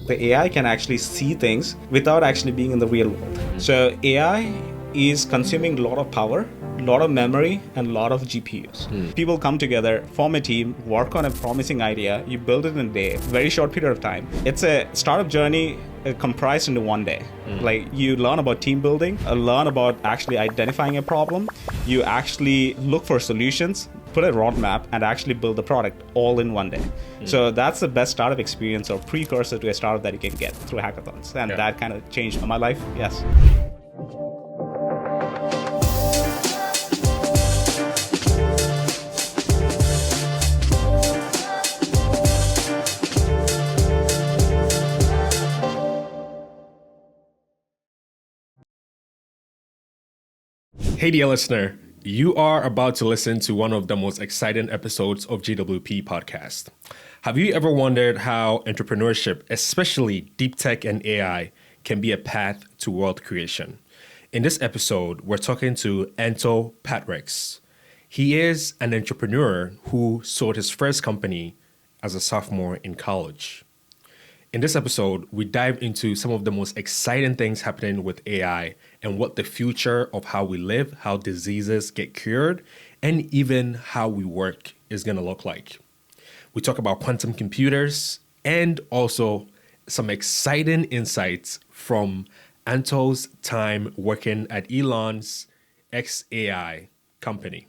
the AI can actually see things without actually being in the real world. So AI is consuming a lot of power, a lot of memory, and a lot of GPUs. People come together, form a team, work on a promising idea, you build it in a day, very short period of time. It's a startup journey comprised into one day. Like, you learn about team building, learn about actually identifying a problem, you actually look for solutions, put a roadmap, and actually build the product all in one day. So that's the best startup experience or precursor to a startup that you can get through hackathons. And that kind of changed my life, yes. Hey, dear listener, you are about to listen to one of the most exciting episodes of GWP podcast. Have you ever wondered how entrepreneurship, especially deep tech and AI, can be a path to world creation? In this episode, we're talking to Anto Patrex. He is an entrepreneur who sold his first company as a sophomore in college. In this episode, we dive into some of the most exciting things happening with AI and what the future of how we live, how diseases get cured, and even how we work is going to look like. We talk about quantum computers and also some exciting insights from Anto's time working at Elon's XAI company.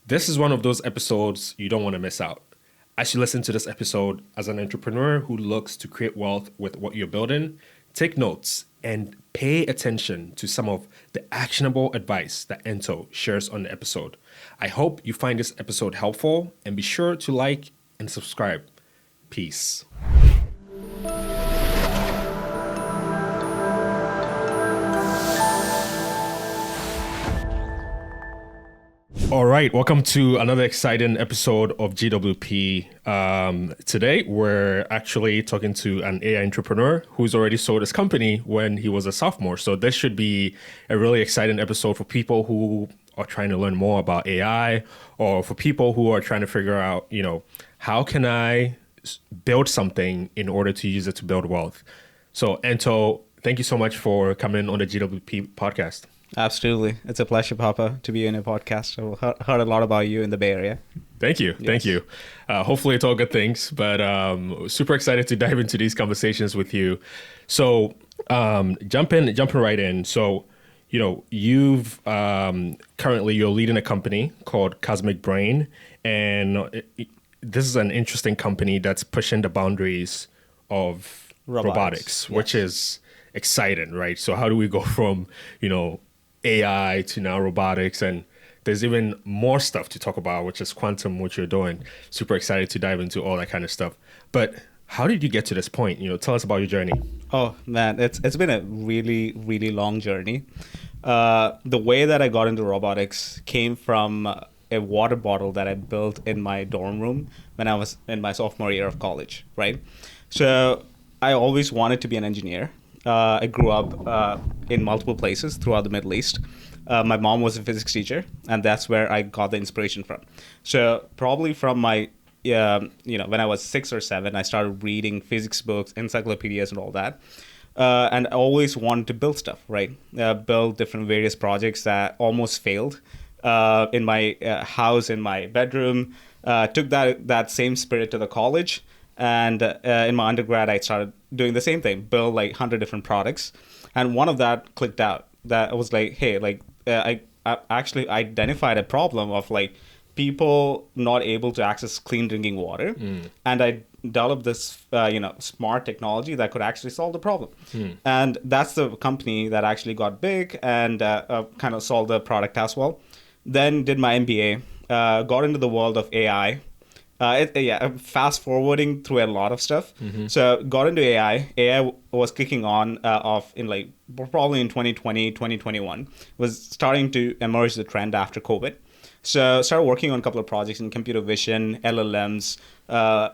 This is one of those episodes you don't want to miss out. As you listen to this episode, as an entrepreneur who looks to create wealth with what you're building, take notes and pay attention to some of the actionable advice that Anto shares on the episode. I hope you find this episode helpful and be sure to like and subscribe. Peace. All right, welcome to another exciting episode of GWP. Today, we're actually talking to an AI entrepreneur who's already sold his company when he was a sophomore. So this should be a really exciting episode for people who are trying to learn more about AI, or for people who are trying to figure out, how can I build something in order to use it to build wealth? So, Anto, thank you so much for coming on the GWP podcast. Absolutely. It's a pleasure, Papa, to be in a podcast. I've heard a lot about you in the Bay Area. Thank you. Yes. Thank you. Hopefully it's all good things, but super excited to dive into these conversations with you. So jumping right in. So, you've currently you're leading a company called Cosmicbrain, and this is an interesting company that's pushing the boundaries of robotics, yes. Which is exciting, right? So how do we go from, AI to now robotics, and there's even more stuff to talk about, which is quantum, which you're doing. Super excited to dive into all that kind of stuff. But how did you get to this point? Tell us about your journey. Oh man, it's been a really, really long journey. The way that I got into robotics came from a water bottle that I built in my dorm room when I was in my sophomore year of college, right? So I always wanted to be an engineer. I grew up in multiple places throughout the Middle East. My mom was a physics teacher, and that's where I got the inspiration from. So probably from my, when I was 6 or 7, I started reading physics books, encyclopedias, and all that. And I always wanted to build stuff, right? Build different various projects that almost failed in my house, in my bedroom. Took that same spirit to the college. And in my undergrad, I started doing the same thing, build like 100 different products. And one of that clicked out. That was like, hey, I actually identified a problem of like people not able to access clean drinking water. And I developed this, smart technology that could actually solve the problem. And that's the company that actually got big and kind of solved the product as well. Then did my MBA, got into the world of AI. Fast forwarding through a lot of stuff. So got into AI. AI was kicking on probably in 2020, 2021, was starting to emerge the trend after COVID. So started working on a couple of projects in computer vision, LLMs,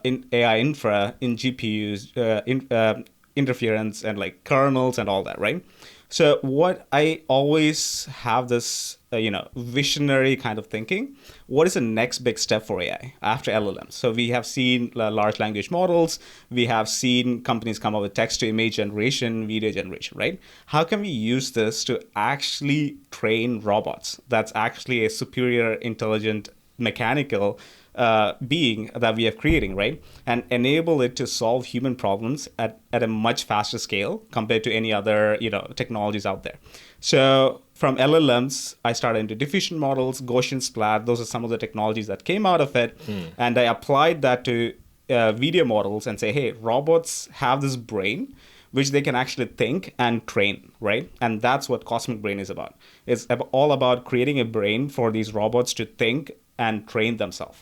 in AI infra, in GPUs, interference and like kernels and all that, right? So what I always have this, visionary kind of thinking. What is the next big step for AI after LLMs? So we have seen large language models. We have seen companies come up with text to image generation, video generation, right? How can we use this to actually train robots that's actually a superior, intelligent, mechanical being that we are creating, right? And enable it to solve human problems at a much faster scale compared to any other, technologies out there. So from LLMs, I started into diffusion models, Gaussian splat. Those are some of the technologies that came out of it. And I applied that to video models and say, hey, robots have this brain which they can actually think and train, right? And that's what Cosmicbrain is about. It's all about creating a brain for these robots to think and train themselves.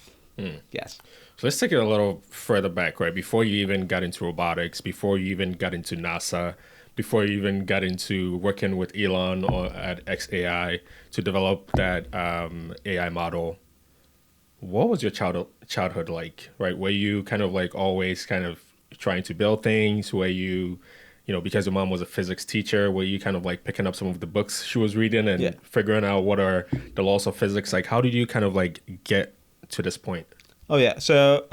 Yes. So let's take it a little further back, right? Before you even got into robotics, before you even got into NASA, before you even got into working with Elon or at XAI to develop that AI model, what was your childhood like, right? Were you kind of like always kind of trying to build things? Were you, because your mom was a physics teacher, were you kind of like picking up some of the books she was reading and figuring out what are the laws of physics? Like, how did you kind of like get to this point? Oh, yeah. So,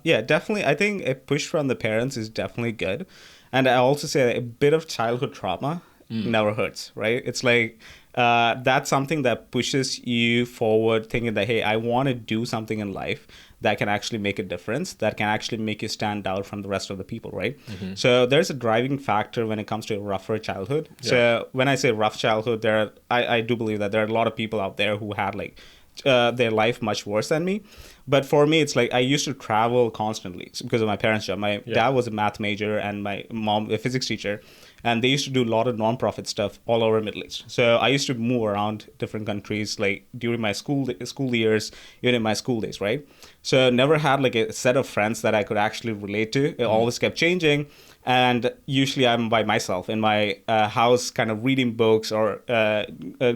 definitely. I think a push from the parents is definitely good. And I also say a bit of childhood trauma never hurts, right? It's like that's something that pushes you forward thinking that, hey, I want to do something in life that can actually make a difference, that can actually make you stand out from the rest of the people, right? So there's a driving factor when it comes to a rougher childhood. Yeah. So when I say rough childhood, I do believe that there are a lot of people out there who had like their life much worse than me. But for me, it's like I used to travel constantly because of my parents' job. My dad was a math major and my mom a physics teacher. And they used to do a lot of nonprofit stuff all over Middle East. So I used to move around different countries like during my school years, even in my school days, right? So never had like a set of friends that I could actually relate to. It always kept changing. And usually I'm by myself in my house kind of reading books or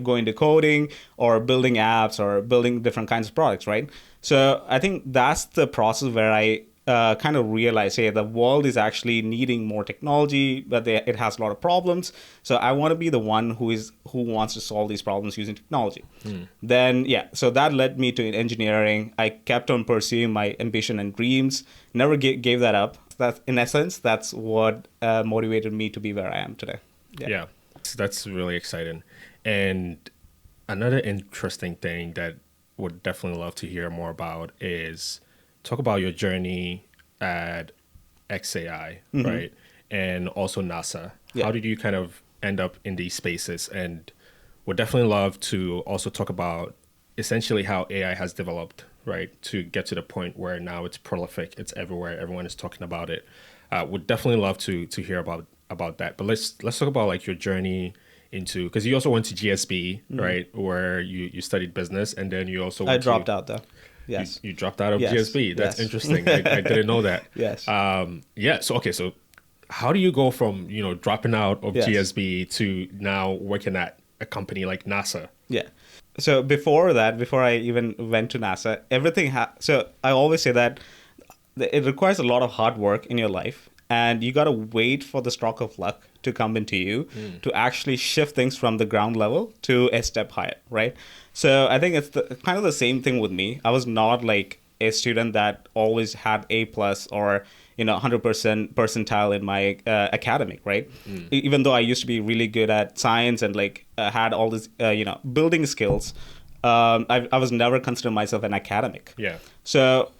going to coding or building apps or building different kinds of products, right? So I think that's the process where I kind of realize, hey, the world is actually needing more technology, but it has a lot of problems. So I want to be the one who wants to solve these problems using technology. Then, so that led me to engineering. I kept on pursuing my ambition and dreams, never gave that up. That, in essence, that's what motivated me to be where I am today. Yeah, that's really exciting. And another interesting thing that would definitely love to hear more about is talk about your journey at XAI, right? And also NASA. How did you kind of end up in these spaces? And would definitely love to also talk about essentially how AI has developed, right? To get to the point where now it's prolific, it's everywhere, everyone is talking about it. Would definitely love to hear about that. But let's talk about like your journey into, because you also went to GSB, right? Where you studied business, and then you also I dropped out though. Yes. You dropped out of GSB. That's interesting. I didn't know that. Yes. So how do you go from, dropping out of GSB to now working at a company like NASA? Yeah. So before I even went to NASA, so I always say that it requires a lot of hard work in your life, and you got to wait for the stroke of luck to come into you to actually shift things from the ground level to a step higher, right? So I think it's kind of the same thing with me. I was not like a student that always had A plus or 100% percentile in my academic, right? Even though I used to be really good at science and like had all this building skills, I was never considered myself an academic. Yeah. So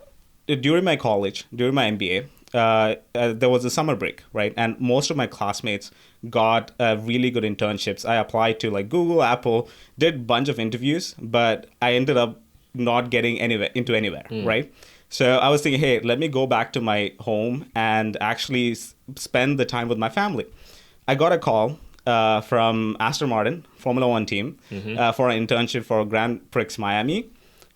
during my MBA, there was a summer break, right? And most of my classmates got really good internships. I applied to like Google, Apple, did a bunch of interviews, but I ended up not getting anywhere, right? So I was thinking, hey, let me go back to my home and actually spend the time with my family. I got a call from Aston Martin, Formula One team, for an internship for Grand Prix Miami.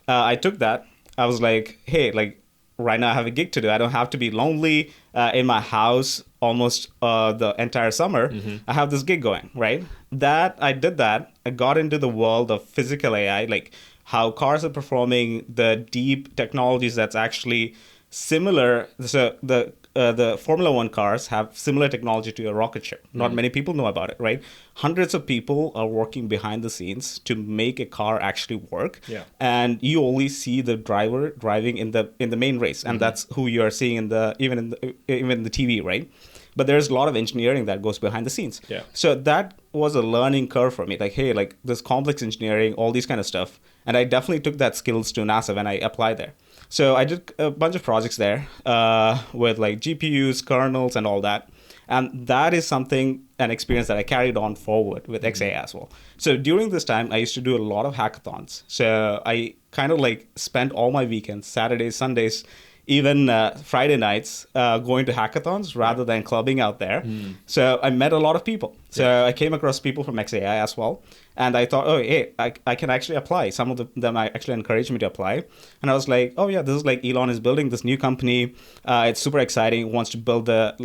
I took that. I was like, hey, like, right now I have a gig to do. I don't have to be lonely in my house almost the entire summer. I have this gig going, right? I did that. I got into the world of physical AI, like how cars are performing, the deep technologies that's actually similar. So the the Formula One cars have similar technology to a rocket ship. Not many people know about it, right? Hundreds of people are working behind the scenes to make a car actually work. Yeah. And you only see the driver driving in the main race, and that's who you are seeing even in the TV, right? But there's a lot of engineering that goes behind the scenes. Yeah. So that was a learning curve for me. Like, hey, like this complex engineering, all these kind of stuff. And I definitely took that skills to NASA when I applied there. So I did a bunch of projects there with like GPUs, kernels, and all that. And that is an experience that I carried on forward with XAI as well. So during this time, I used to do a lot of hackathons. So I kind of like spent all my weekends, Saturdays, Sundays, even Friday nights going to hackathons rather than clubbing out there. So I met a lot of people. So I came across people from XAI as well. And I thought, oh, hey, I can actually apply. Some of them actually encouraged me to apply. And I was like, oh, yeah, this is like Elon is building this new company. It's super exciting. He wants to build the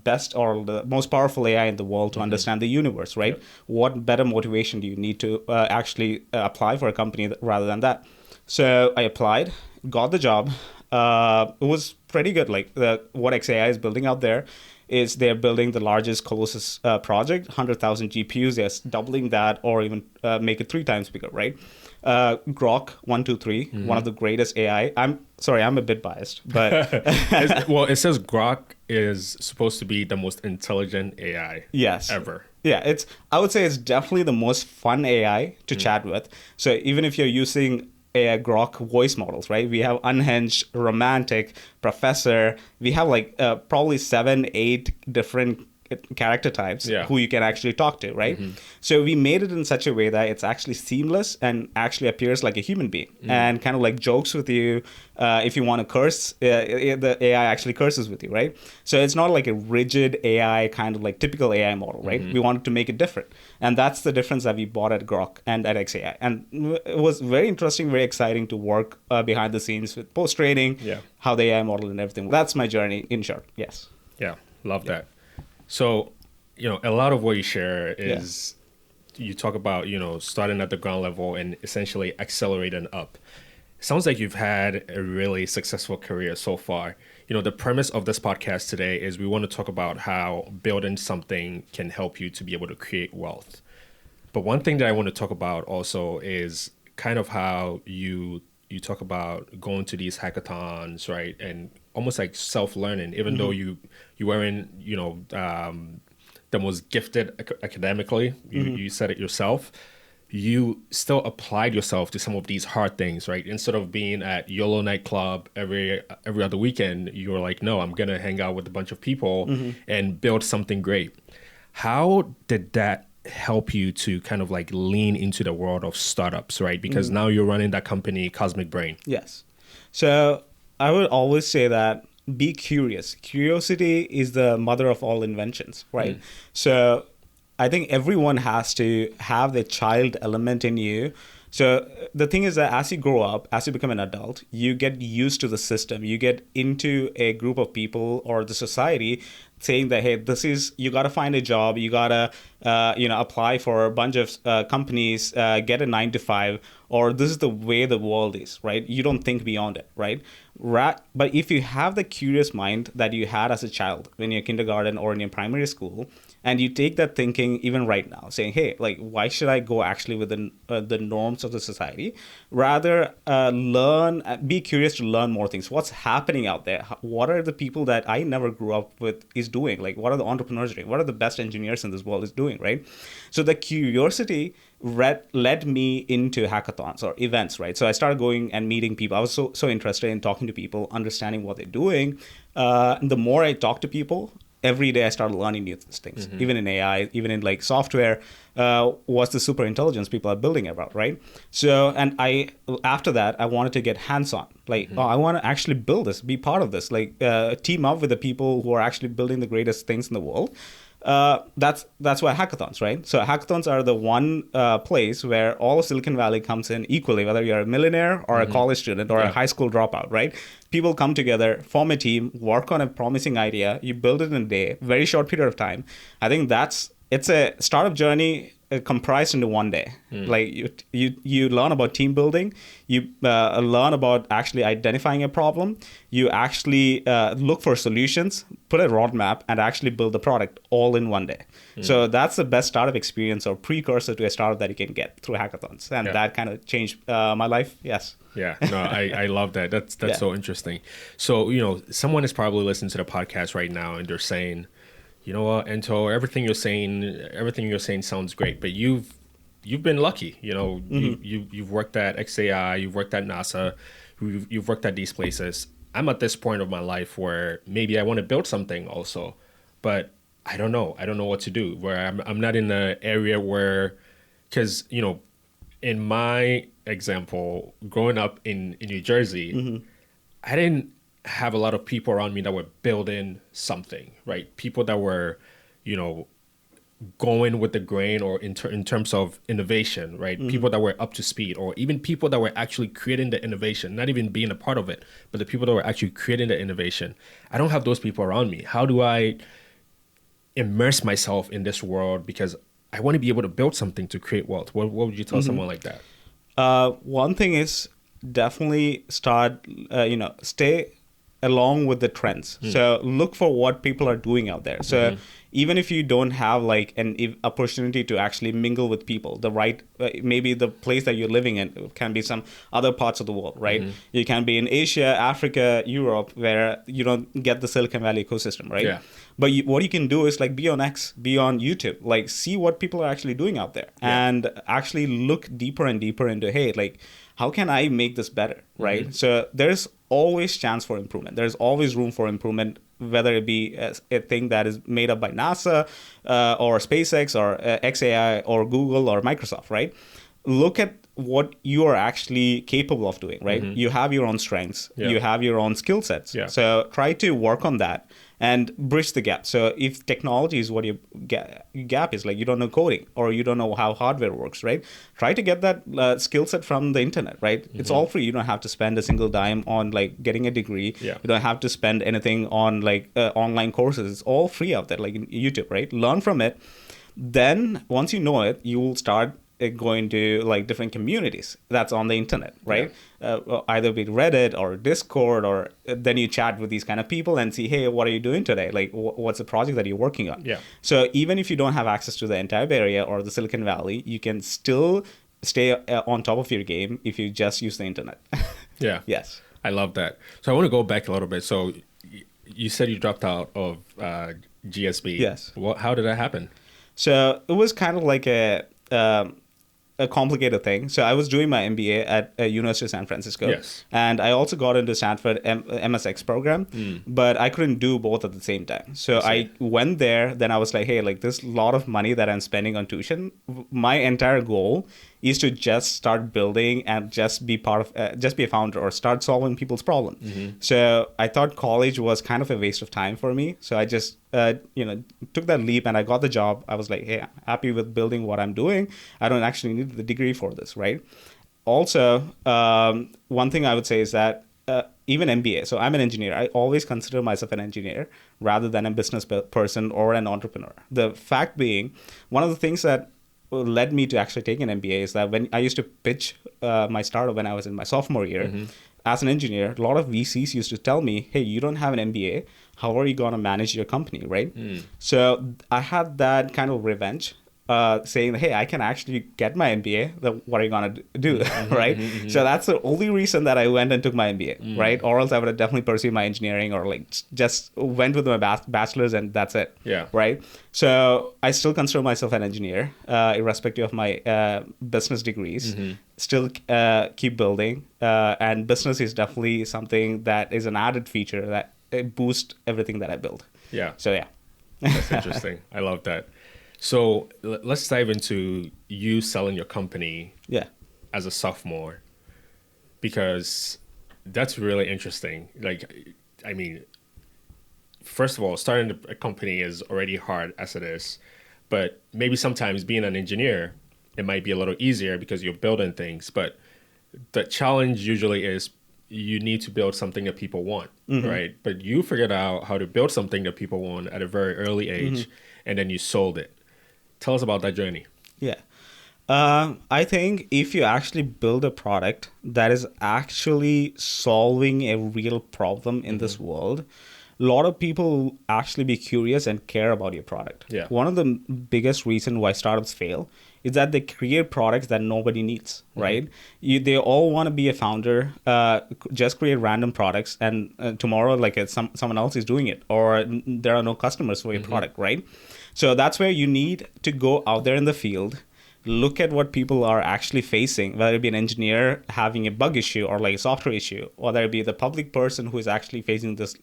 best or the most powerful AI in the world to understand the universe, right? Yep. What better motivation do you need to actually apply for a company rather than that? So I applied, got the job. It was pretty good. Like what XAI is building out there is they're building the largest Colossus project, 100,000 GPUs. They're doubling that or even make it 3 times bigger, right? Grok 123, one of the greatest AI. I'm a bit biased, but well, it says Grok is supposed to be the most intelligent AI ever. Yeah, I would say it's definitely the most fun AI to chat with. So even if you're using Grok voice models, right? We have unhinged, romantic, professor. We have like probably 7, 8 different character types who you can actually talk to, right? So we made it in such a way that it's actually seamless and actually appears like a human being and kind of like jokes with you. If you want to curse, the AI actually curses with you, right? So it's not like a rigid AI, kind of like typical AI model, right? We wanted to make it different. And that's the difference that we bought at Grok and at XAI. And it was very interesting, very exciting to work behind the scenes with post-training, how the AI model and everything. That's my journey in short, yes. Yeah, love that. So, a lot of what you share is you talk about, starting at the ground level and essentially accelerating up. It sounds like you've had a really successful career so far. The premise of this podcast today is we want to talk about how building something can help you to be able to create wealth. But one thing that I want to talk about also is kind of how you talk about going to these hackathons, right? And almost like self-learning, even though you weren't, the most gifted academically, you said it yourself, you still applied yourself to some of these hard things, right? Instead of being at YOLO nightclub every other weekend, you were like, no, I'm going to hang out with a bunch of people and build something great. How did that help you to kind of like lean into the world of startups, right? Because now you're running that company, Cosmicbrain. Yes. So I would always say that be curious. Curiosity is the mother of all inventions, right? So I think everyone has to have the child element in you. So the thing is that as you grow up, as you become an adult, you get used to the system. You get into a group of people or the society saying that, hey, you got to find a job. You got to, apply for a bunch of companies, get a 9 to 5, or this is the way the world is, right? You don't think beyond it, right? But if you have the curious mind that you had as a child when you're kindergarten or in your primary school, and you take that thinking even right now, saying, hey, like, why should I go actually within the norms of the society? Rather, be curious to learn more things. What's happening out there? What are the people that I never grew up with is doing? Like, what are the entrepreneurs doing? What are the best engineers in this world is doing, right? So the curiosity led me into hackathons or events, right? So I started going and meeting people. I was so interested in talking to people, understanding what they're doing. And the more I talk to people, every day I started learning new things, even in AI, even in like software, what's the super intelligence people are building about, right? So, and after that, I wanted to get hands-on. Like, I want to actually build this, be part of this, like team up with the people who are actually building the greatest things in the world. That's why hackathons, right? So hackathons are the one place where all of Silicon Valley comes in equally, whether you're a millionaire or a college student or a high school dropout, right? People come together, form a team, work on a promising idea, you build it in a day, very short period of time. I think that's it's a startup journey comprised into one day. Like you learn about team building, you learn about actually identifying a problem, you actually look for solutions, put a roadmap, and actually build the product all in one day. So that's the best startup experience or precursor to a startup that you can get through hackathons, and that kind of changed my life. Yes. Yeah, no, I love that. That's so interesting. So, someone is probably listening to the podcast right now and they're saying, you know what, Anto, everything you're saying sounds great, but you've been lucky. You've worked at XAI, you've worked at NASA, you've worked at these places. I'm at this point of my life where maybe I want to build something also, but I don't know what to do. Where I'm not in the area where, because in my example, growing up in New Jersey, I didn't have a lot of people around me that were building something, right? People that were, going with the grain or in terms of innovation, right? People that were up to speed, or even people that were actually creating the innovation, not even being a part of it, but the people that were actually creating the innovation. I don't have those people around me. How do I immerse myself in this world? Because I want to be able to build something to create wealth. What would you tell someone like that? One thing is definitely start, stay along with the trends. So look for what people are doing out there. So even if you don't have like an opportunity to actually mingle with people, the right, maybe the place that you're living in can be some other parts of the world, right? You can be in Asia, Africa, Europe, where you don't get the Silicon Valley ecosystem, right? Yeah. But what you can do is like be on X, be on YouTube, like see what people are actually doing out there, and actually look deeper and deeper into, hey, like how can I make this better, right? So there's always chance for improvement. There's always room for improvement, whether it be a thing that is made up by NASA or SpaceX or XAI or Google or Microsoft, right? Look at what you are actually capable of doing, right? You have your own strengths, you have your own skill sets. So try to work on that and bridge the gap. So if technology is what your gap is, like you don't know coding or you don't know how hardware works, right? Try to get that skill set from the internet, right? It's all free. You don't have to spend a single dime on like getting a degree. You don't have to spend anything on like online courses. It's all free out there, like in YouTube, right? Learn from it. Then once you know it, you will start going to like different communities that's on the internet, right? Either be Reddit or Discord, or then you chat with these kind of people and see, hey, what are you doing today? Like, what's the project that you're working on? So even if you don't have access to the entire Bay Area or the Silicon Valley, you can still stay on top of your game if you just use the internet. Yes. I love that. So I want to go back a little bit. So you said you dropped out of GSB. Yes. How did that happen? So it was kind of like a complicated thing. So I was doing my MBA at University of San Francisco, and I also got into Stanford MSX program, but I couldn't do both at the same time. So I went there. Then I was like, hey, like there's a lot of money that I'm spending on tuition. My entire goal is to just start building and just be part of, just be a founder or start solving people's problems. So I thought college was kind of a waste of time for me. So I just, took that leap and I got the job. I was like, hey, I'm happy with building what I'm doing. I don't actually need the degree for this, right? Also, one thing I would say is that even MBA, so I'm an engineer. I always consider myself an engineer rather than a business person or an entrepreneur. The fact being, one of the things that led me to actually take an MBA is that when I used to pitch my startup when I was in my sophomore year, as an engineer, a lot of VCs used to tell me, hey, you don't have an MBA. How are you going to manage your company, right? So I had that kind of revenge saying, hey, I can actually get my MBA. Then what are you going to do, right? So that's the only reason that I went and took my MBA, right? Or else I would have definitely pursued my engineering or like just went with my bachelor's and that's it, right? So I still consider myself an engineer, irrespective of my business degrees. Still keep building. And business is definitely something that is an added feature that boosts everything that I build. So yeah. That's interesting. I love that. So let's dive into you selling your company as a sophomore, because that's really interesting. Like, I mean, first of all, starting a company is already hard as it is, but maybe sometimes being an engineer, it might be a little easier because you're building things. But the challenge usually is you need to build something that people want, right? But you figured out how to build something that people want at a very early age, and then you sold it. Tell us about that journey. Yeah. I think if you actually build a product that is actually solving a real problem in this world, a lot of people will actually be curious and care about your product. Yeah. One of the biggest reasons why startups fail is that they create products that nobody needs, right? They all want to be a founder, just create random products, and tomorrow, like someone else is doing it, or there are no customers for your product, right? So that's where you need to go out there in the field, look at what people are actually facing, whether it be an engineer having a bug issue or like a software issue, or whether it be the public person who is actually facing this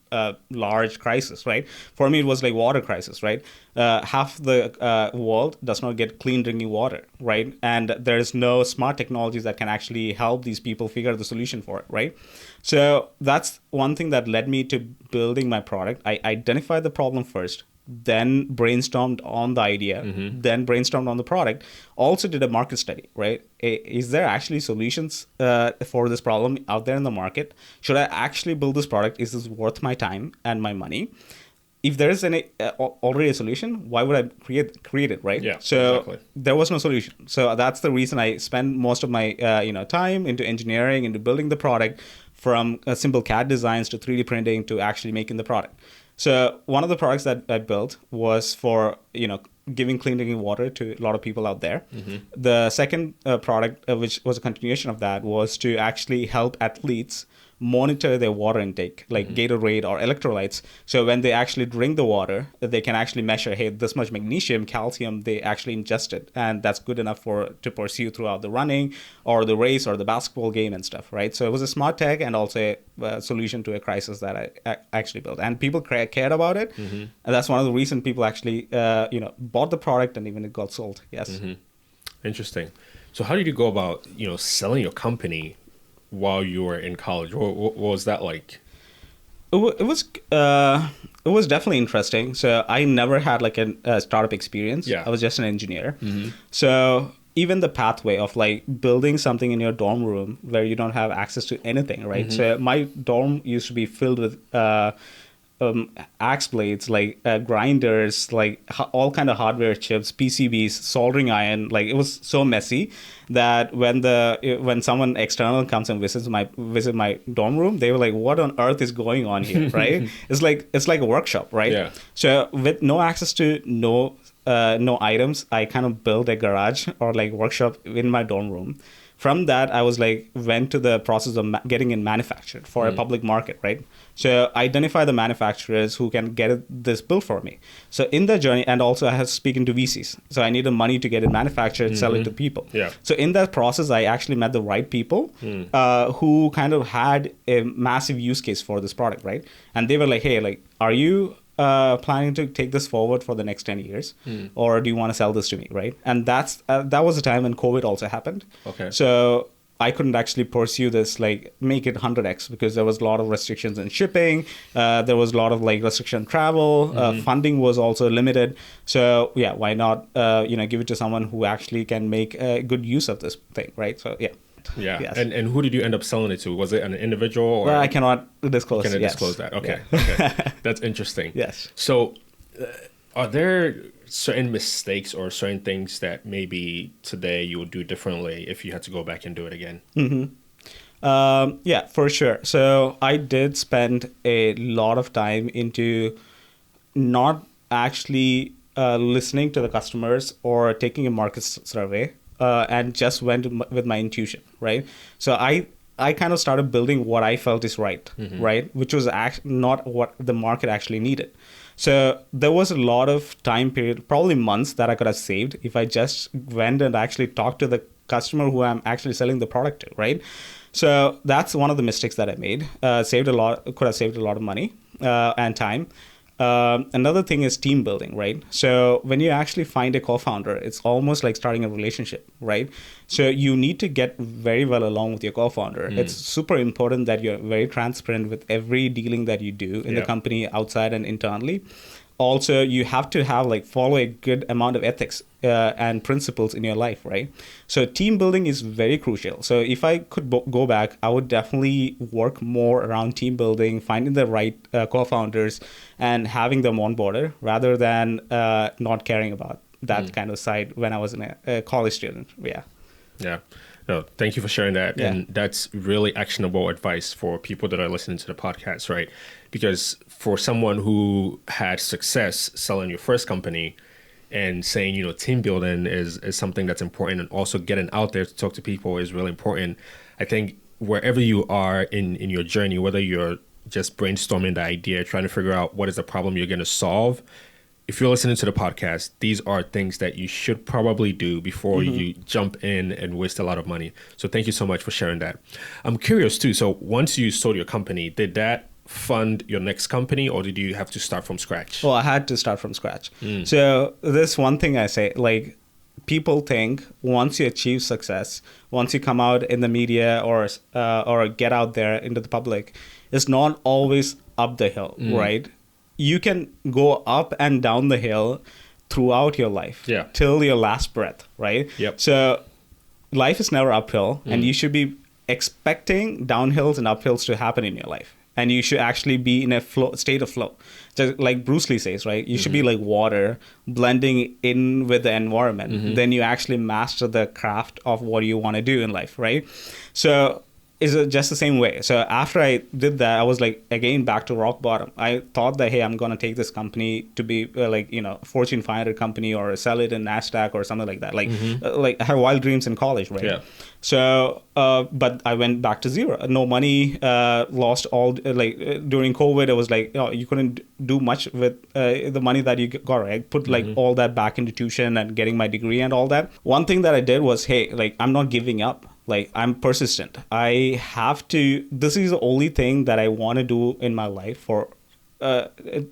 large crisis, right? For me, it was like water crisis, right? Half the world does not get clean drinking water, right? And there's no smart technologies that can actually help these people figure out the solution for it, right? So that's one thing that led me to building my product. I identified the problem first, then brainstormed on the idea, then brainstormed on the product, also did a market study, right? Is there actually solutions for this problem out there in the market? Should I actually build this product? Is this worth my time and my money? If there is already a solution, why would I create it, right? Yeah, so exactly. There was no solution. So that's the reason I spend most of my time into engineering, into building the product, from simple CAD designs to 3D printing to actually making the product. So one of the products that I built was for giving clean drinking water to a lot of people out there. The second product, which was a continuation of that, was to actually help athletes monitor their water intake, like Gatorade or electrolytes. So when they actually drink the water, they can actually measure, hey, this much magnesium, calcium they actually ingested, and that's good enough to pursue throughout the running or the race or the basketball game and stuff, right? So it was a smart tech and also a solution to a crisis that I actually built, and people cared about it, and that's one of the reasons people actually bought the product, and even it got sold. Yes. Interesting. So how did you go about selling your company while you were in college? What was that like? It was definitely interesting. So I never had like a startup experience. Yeah. I was just an engineer. So even the pathway of like building something in your dorm room where you don't have access to anything, right? So my dorm used to be filled with axe blades, like grinders, like all kind of hardware chips, PCBs, soldering iron. Like it was so messy that when someone external comes and visit my dorm room, they were like, "What on earth is going on here?" Right? It's like a workshop, right? Yeah. So with no access to no items, I kind of built a garage or like workshop in my dorm room. From that, I was went to the process of getting it manufactured for a public market, right? So identify the manufacturers who can get this built for me. So in the journey, and also I had to speak into VCs. So I needed money to get it manufactured, sell it to people. Yeah. So in that process, I actually met the right people who kind of had a massive use case for this product, right? And they were like, hey, like, are you planning to take this forward for the next 10 years, or do you want to sell this to me, right? And that was the time when COVID also happened. Okay. So I couldn't actually pursue this, like make it 100x, because there was a lot of restrictions in shipping. There was a lot of like restriction travel. Funding was also limited. So yeah, why not give it to someone who actually can make good use of this thing, right? So yeah. Yeah. Yes. And who did you end up selling it to? Was it an individual? Or Well, I cannot disclose. Can I yes. disclose that? Okay. Yeah. Okay. That's interesting. Yes. So are there certain mistakes or certain things that maybe today you would do differently if you had to go back and do it again? Yeah, for sure. So I did spend a lot of time into not actually listening to the customers or taking a market survey, and just went with my intuition, right? So I kind of started building what I felt is right, right? Which was not what the market actually needed. So there was a lot of time period, probably months, that I could have saved if I just went and actually talked to the customer who I'm actually selling the product to, right? So that's one of the mistakes that I made. Could have saved a lot of money and time. Another thing is team building, right? So when you actually find a co-founder, it's almost like starting a relationship, right? So you need to get very well along with your co-founder. It's super important that you're very transparent with every dealing that you do in the company, outside and internally. Also, you have to follow a good amount of ethics and principles in your life, right? So team building is very crucial. So if I could go back, I would definitely work more around team building, finding the right co-founders and having them on board rather than not caring about that kind of side when I was a college student. Yeah. Yeah. No, thank you for sharing that. Yeah. And that's really actionable advice for people that are listening to the podcast, right? Because for someone who had success selling your first company and saying, team building is something that's important, and also getting out there to talk to people is really important. I think wherever you are in your journey, whether you're just brainstorming the idea, trying to figure out what is the problem you're going to solve, if you're listening to the podcast, these are things that you should probably do before you jump in and waste a lot of money. So thank you so much for sharing that. I'm curious too. So once you sold your company, did that fund your next company, or did you have to start from scratch? Well, I had to start from scratch. So this one thing I say, like, people think once you achieve success, once you come out in the media or get out there into the public, it's not always up the hill, right? You can go up and down the hill throughout your life till your last breath, right? Yep. So life is never uphill, and you should be expecting downhills and uphills to happen in your life. And you should actually be in a state of flow. Just like Bruce Lee says, right? You should be like water, blending in with the environment. Then you actually master the craft of what you want to do in life, right? So is it just the same way? So after I did that, I was like, again, back to rock bottom. I thought that, hey, I'm going to take this company to be Fortune 500 company, or sell it in NASDAQ or something like that. Like I had wild dreams in college, right? Yeah. So, but I went back to zero. No money, lost all, during COVID, it was like, you couldn't do much with the money that you got, right? I put all that back into tuition and getting my degree and all that. One thing that I did was, hey, I'm not giving up. I'm persistent. I have to, this is the only thing that I want to do in my life for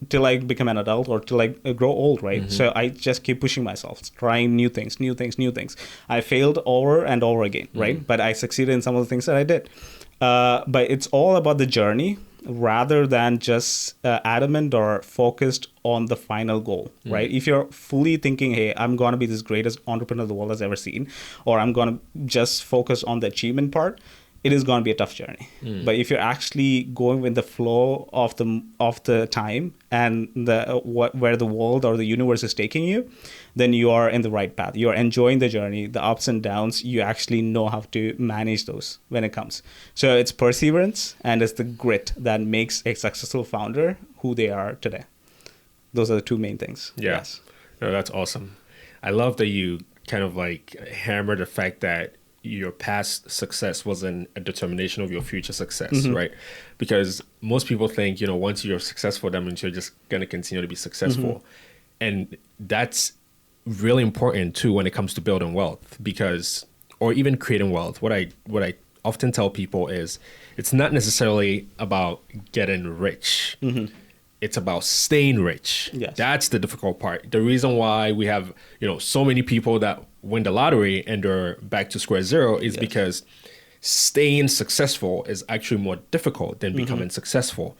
till I become an adult or till I grow old, right? So I just keep pushing myself, trying new things. I failed over and over again, right? But I succeeded in some of the things that I did. But it's all about the journey rather than just adamant or focused on the final goal, right? If you're fully thinking, hey, I'm going to be this greatest entrepreneur the world has ever seen, or I'm going to just focus on the achievement part, it is going to be a tough journey. But if you're actually going with the flow of the time and where the world or the universe is taking you, then you are in the right path. You're enjoying the journey, the ups and downs. You actually know how to manage those when it comes. So it's perseverance and it's the grit that makes a successful founder who they are today. Those are the two main things. Yeah. Yes. No, that's awesome. I love that you kind of hammer the fact that your past success wasn't a determination of your future success, right? Because most people think, once you're successful, that means you're just going to continue to be successful. And that's really important too when it comes to building wealth, or even creating wealth. What I often tell people is it's not necessarily about getting rich. It's about staying rich. Yes. That's the difficult part. The reason why we have, so many people that win the lottery and they're back to square zero is because staying successful is actually more difficult than becoming successful.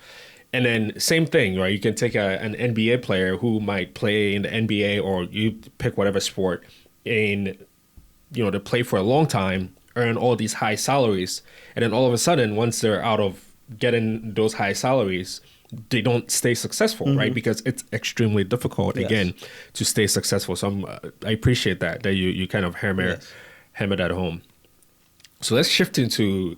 And then same thing, right? You can take an NBA player who might play in the NBA, or you pick whatever sport, and to play for a long time, earn all these high salaries, and then all of a sudden, once they're out of getting those high salaries, they don't stay successful, right? Because it's extremely difficult, again, to stay successful. So I appreciate that you kind of hammer that home. So let's shift into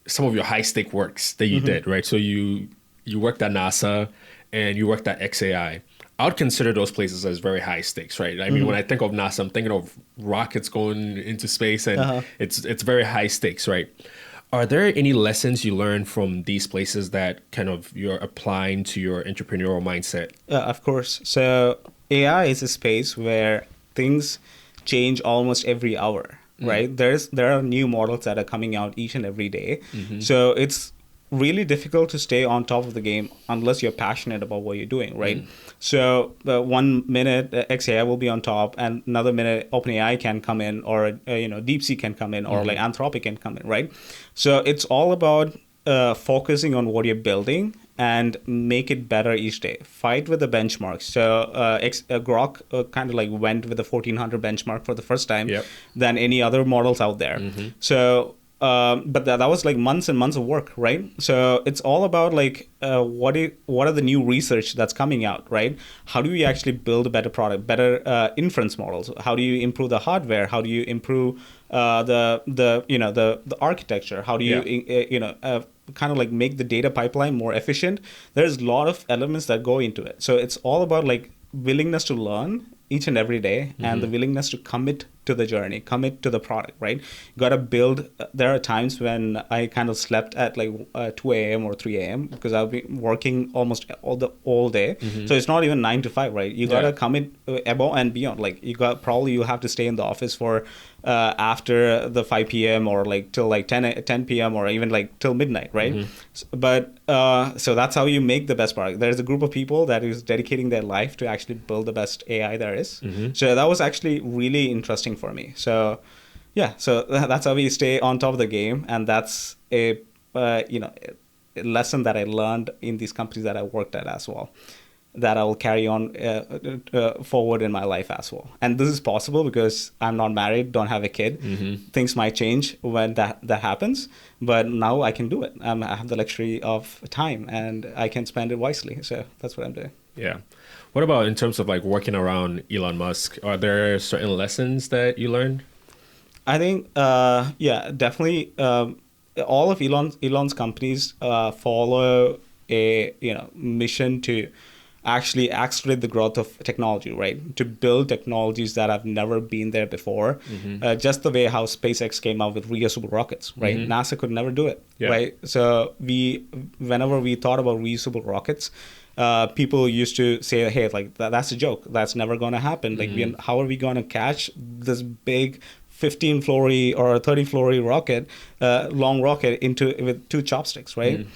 some of your high stake works that you did, right? So you worked at NASA and you worked at XAI. I would consider those places as very high stakes, right? I mean, when I think of NASA, I'm thinking of rockets going into space, and it's very high stakes, right? Are there any lessons you learned from these places that kind of you're applying to your entrepreneurial mindset? Of course. So AI is a space where things change almost every hour, right? There are new models that are coming out each and every day. So it's really difficult to stay on top of the game unless you're passionate about what you're doing, right? So 1 minute XAI will be on top, and another minute OpenAI can come in, or DeepSeek can come in, or like Anthropic can come in, right? So it's all about focusing on what you're building and make it better each day. Fight with the benchmarks. So Grok kind of went with the 1400 benchmark for the first time than any other models out there. So But that was like months and months of work, right? So it's all about like what are the new research that's coming out, right? How do we actually build a better product, better inference models? How do you improve the hardware? How do you improve the architecture? How do you kind of like make the data pipeline more efficient? There's a lot of elements that go into it. So it's all about like willingness to learn each and every day, and the willingness to commit to the journey, commit to the product, right? You got to build. There are times when I kind of slept at like 2 a.m. or 3 a.m. because I've been working almost all day. So it's not even 9 to 5, right? You got to commit above and beyond. Like you have to stay in the office for after the 5 p.m. or like till like 10 p.m. or even like till midnight, right? But so that's how you make the best product. There's a group of people that is dedicating their life to actually build the best AI there is. So that was actually really interesting for me. So yeah, so that's how we stay on top of the game, and that's a lesson that I learned in these companies that I worked at as well, that I will carry on forward in my life as well. And this is possible because I'm not married, don't have a kid. Things might change when that happens, but now I can do it. I have the luxury of time, and I can spend it wisely. So that's what I'm doing. Yeah. What about in terms of like working around Elon Musk? Are there certain lessons that you learned? I think, definitely. All of Elon's companies follow a mission to actually accelerate the growth of technology, right? To build technologies that have never been there before. Just the way how SpaceX came out with reusable rockets, right? NASA could never do it, right? So whenever we thought about reusable rockets, people used to say, hey, like that's a joke. That's never going to happen. Like, how are we going to catch this big 15-flory or 30-flory rocket, long rocket with 2 chopsticks, right?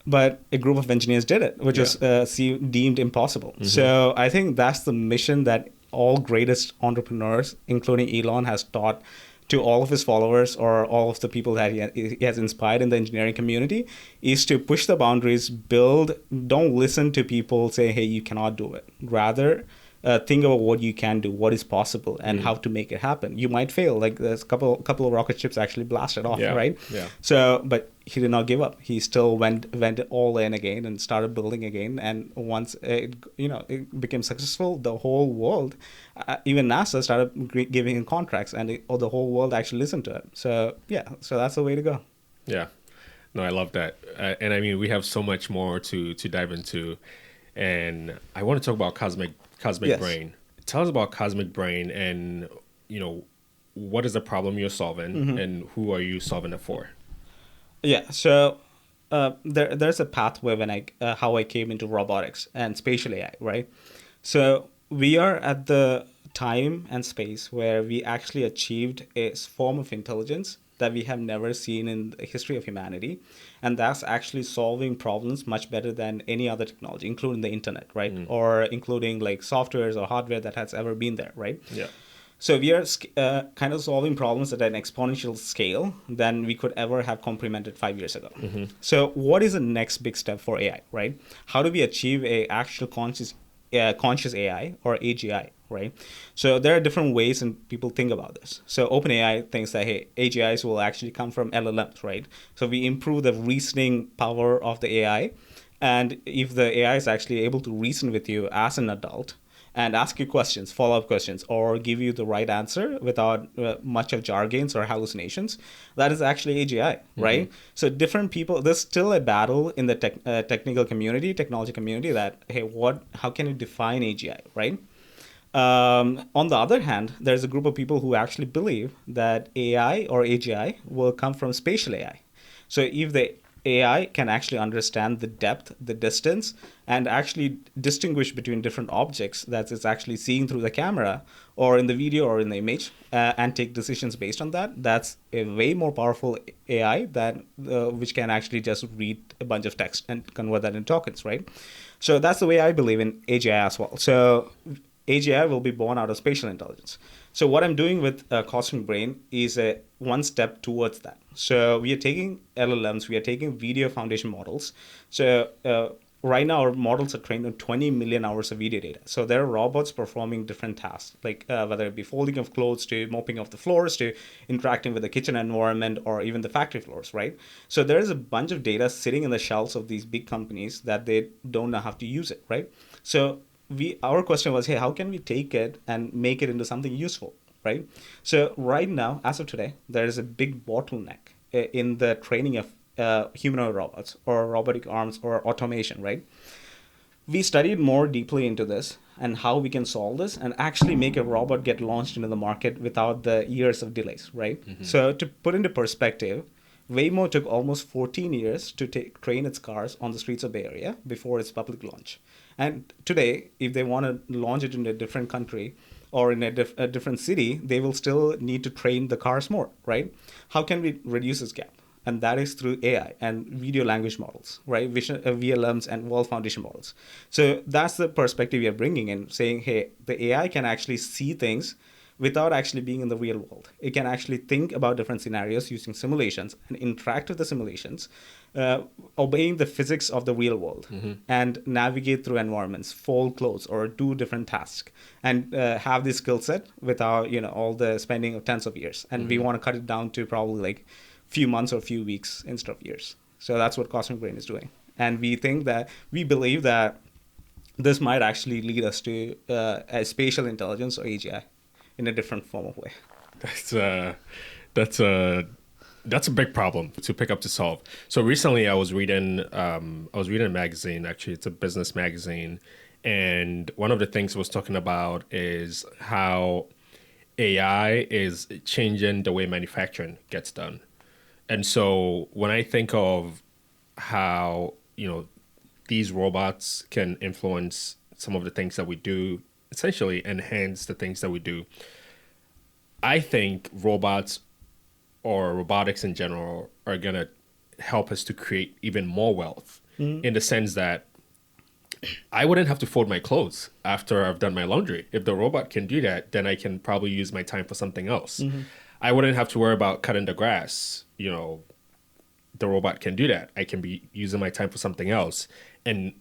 But a group of engineers did it, which was deemed impossible. So I think that's the mission that all greatest entrepreneurs, including Elon, has taught to all of his followers or all of the people that he has inspired in the engineering community, is to push the boundaries, don't listen to people say, hey, you cannot do it. Rather, think about what you can do, what is possible, and how to make it happen. You might fail. Like there's a couple of rocket ships actually blasted off, right? Yeah. So, but he did not give up. He still went all in again and started building again. And once it became successful, the whole world, even NASA, started giving him contracts, and the whole world actually listened to it. So yeah, so that's the way to go. Yeah. No, I love that. And I mean, we have so much more to dive into. And I want to talk about Cosmicbrain. Tell us about Cosmicbrain, and what is the problem you're solving, and who are you solving it for? Yeah, so there's a pathway when how I came into robotics and spatial AI, right? So we are at the time and space where we actually achieved a form of intelligence that we have never seen in the history of humanity. And that's actually solving problems much better than any other technology, including the internet, right? Or including like softwares or hardware that has ever been there, right? Yeah. So we are kind of solving problems at an exponential scale than we could ever have comprehended 5 years ago. So what is the next big step for AI, right? How do we achieve a actual conscious AI or AGI, right? So there are different ways and people think about this. So OpenAI thinks that, hey, AGIs will actually come from LLMs, right? So we improve the reasoning power of the AI. And if the AI is actually able to reason with you as an adult and ask you questions, follow-up questions, or give you the right answer without much of jargons or hallucinations, that is actually AGI, right? So different people, there's still a battle in the technology community that, hey, how can you define AGI, right? On the other hand, there's a group of people who actually believe that AI or AGI will come from spatial AI. So if the AI can actually understand the depth, the distance, and actually distinguish between different objects that it's actually seeing through the camera or in the video or in the image, and take decisions based on that, that's a way more powerful AI than which can actually just read a bunch of text and convert that into tokens, right? So that's the way I believe in AGI as well. So AGI will be born out of spatial intelligence. So what I'm doing with Cosmicbrain is a one step towards that. So we are taking LLMs, we are taking video foundation models. So right now our models are trained on 20 million hours of video data. So there are robots performing different tasks, like whether it be folding of clothes to mopping off the floors to interacting with the kitchen environment or even the factory floors, right? So there is a bunch of data sitting in the shelves of these big companies that they don't know how to use it, right? So our question was, hey, how can we take it and make it into something useful, right? So right now, as of today, there is a big bottleneck in the training of humanoid robots or robotic arms or automation, right? We studied more deeply into this and how we can solve this and actually make a robot get launched into the market without the years of delays, right? So to put into perspective, Waymo took almost 14 years to train its cars on the streets of Bay Area before its public launch. And today, if they want to launch it in a different country or in a different city, they will still need to train the cars more, right? How can we reduce this gap? And that is through AI and video language models, right? VLMs and World Foundation models. So that's the perspective we are bringing in, saying, hey, the AI can actually see things without actually being in the real world. It can actually think about different scenarios using simulations and interact with the simulations, obeying the physics of the real world, and navigate through environments, fold clothes, or do different tasks, and have this skill set without all the spending of tens of years. And we want to cut it down to probably like few months or few weeks instead of years. So that's what Cosmicbrain is doing. And we believe that this might actually lead us to a spatial intelligence or AGI in a different form of way. That's a big problem to pick up to solve. So recently I was reading a magazine, actually it's a business magazine, and one of the things it was talking about is how AI is changing the way manufacturing gets done. And so when I think of how, these robots can influence some of the things that we do, essentially enhance the things that we do, I think robots or robotics in general are going to help us to create even more wealth in the sense that I wouldn't have to fold my clothes after I've done my laundry. If the robot can do that, then I can probably use my time for something else. I wouldn't have to worry about cutting the grass. The robot can do that. I can be using my time for something else. And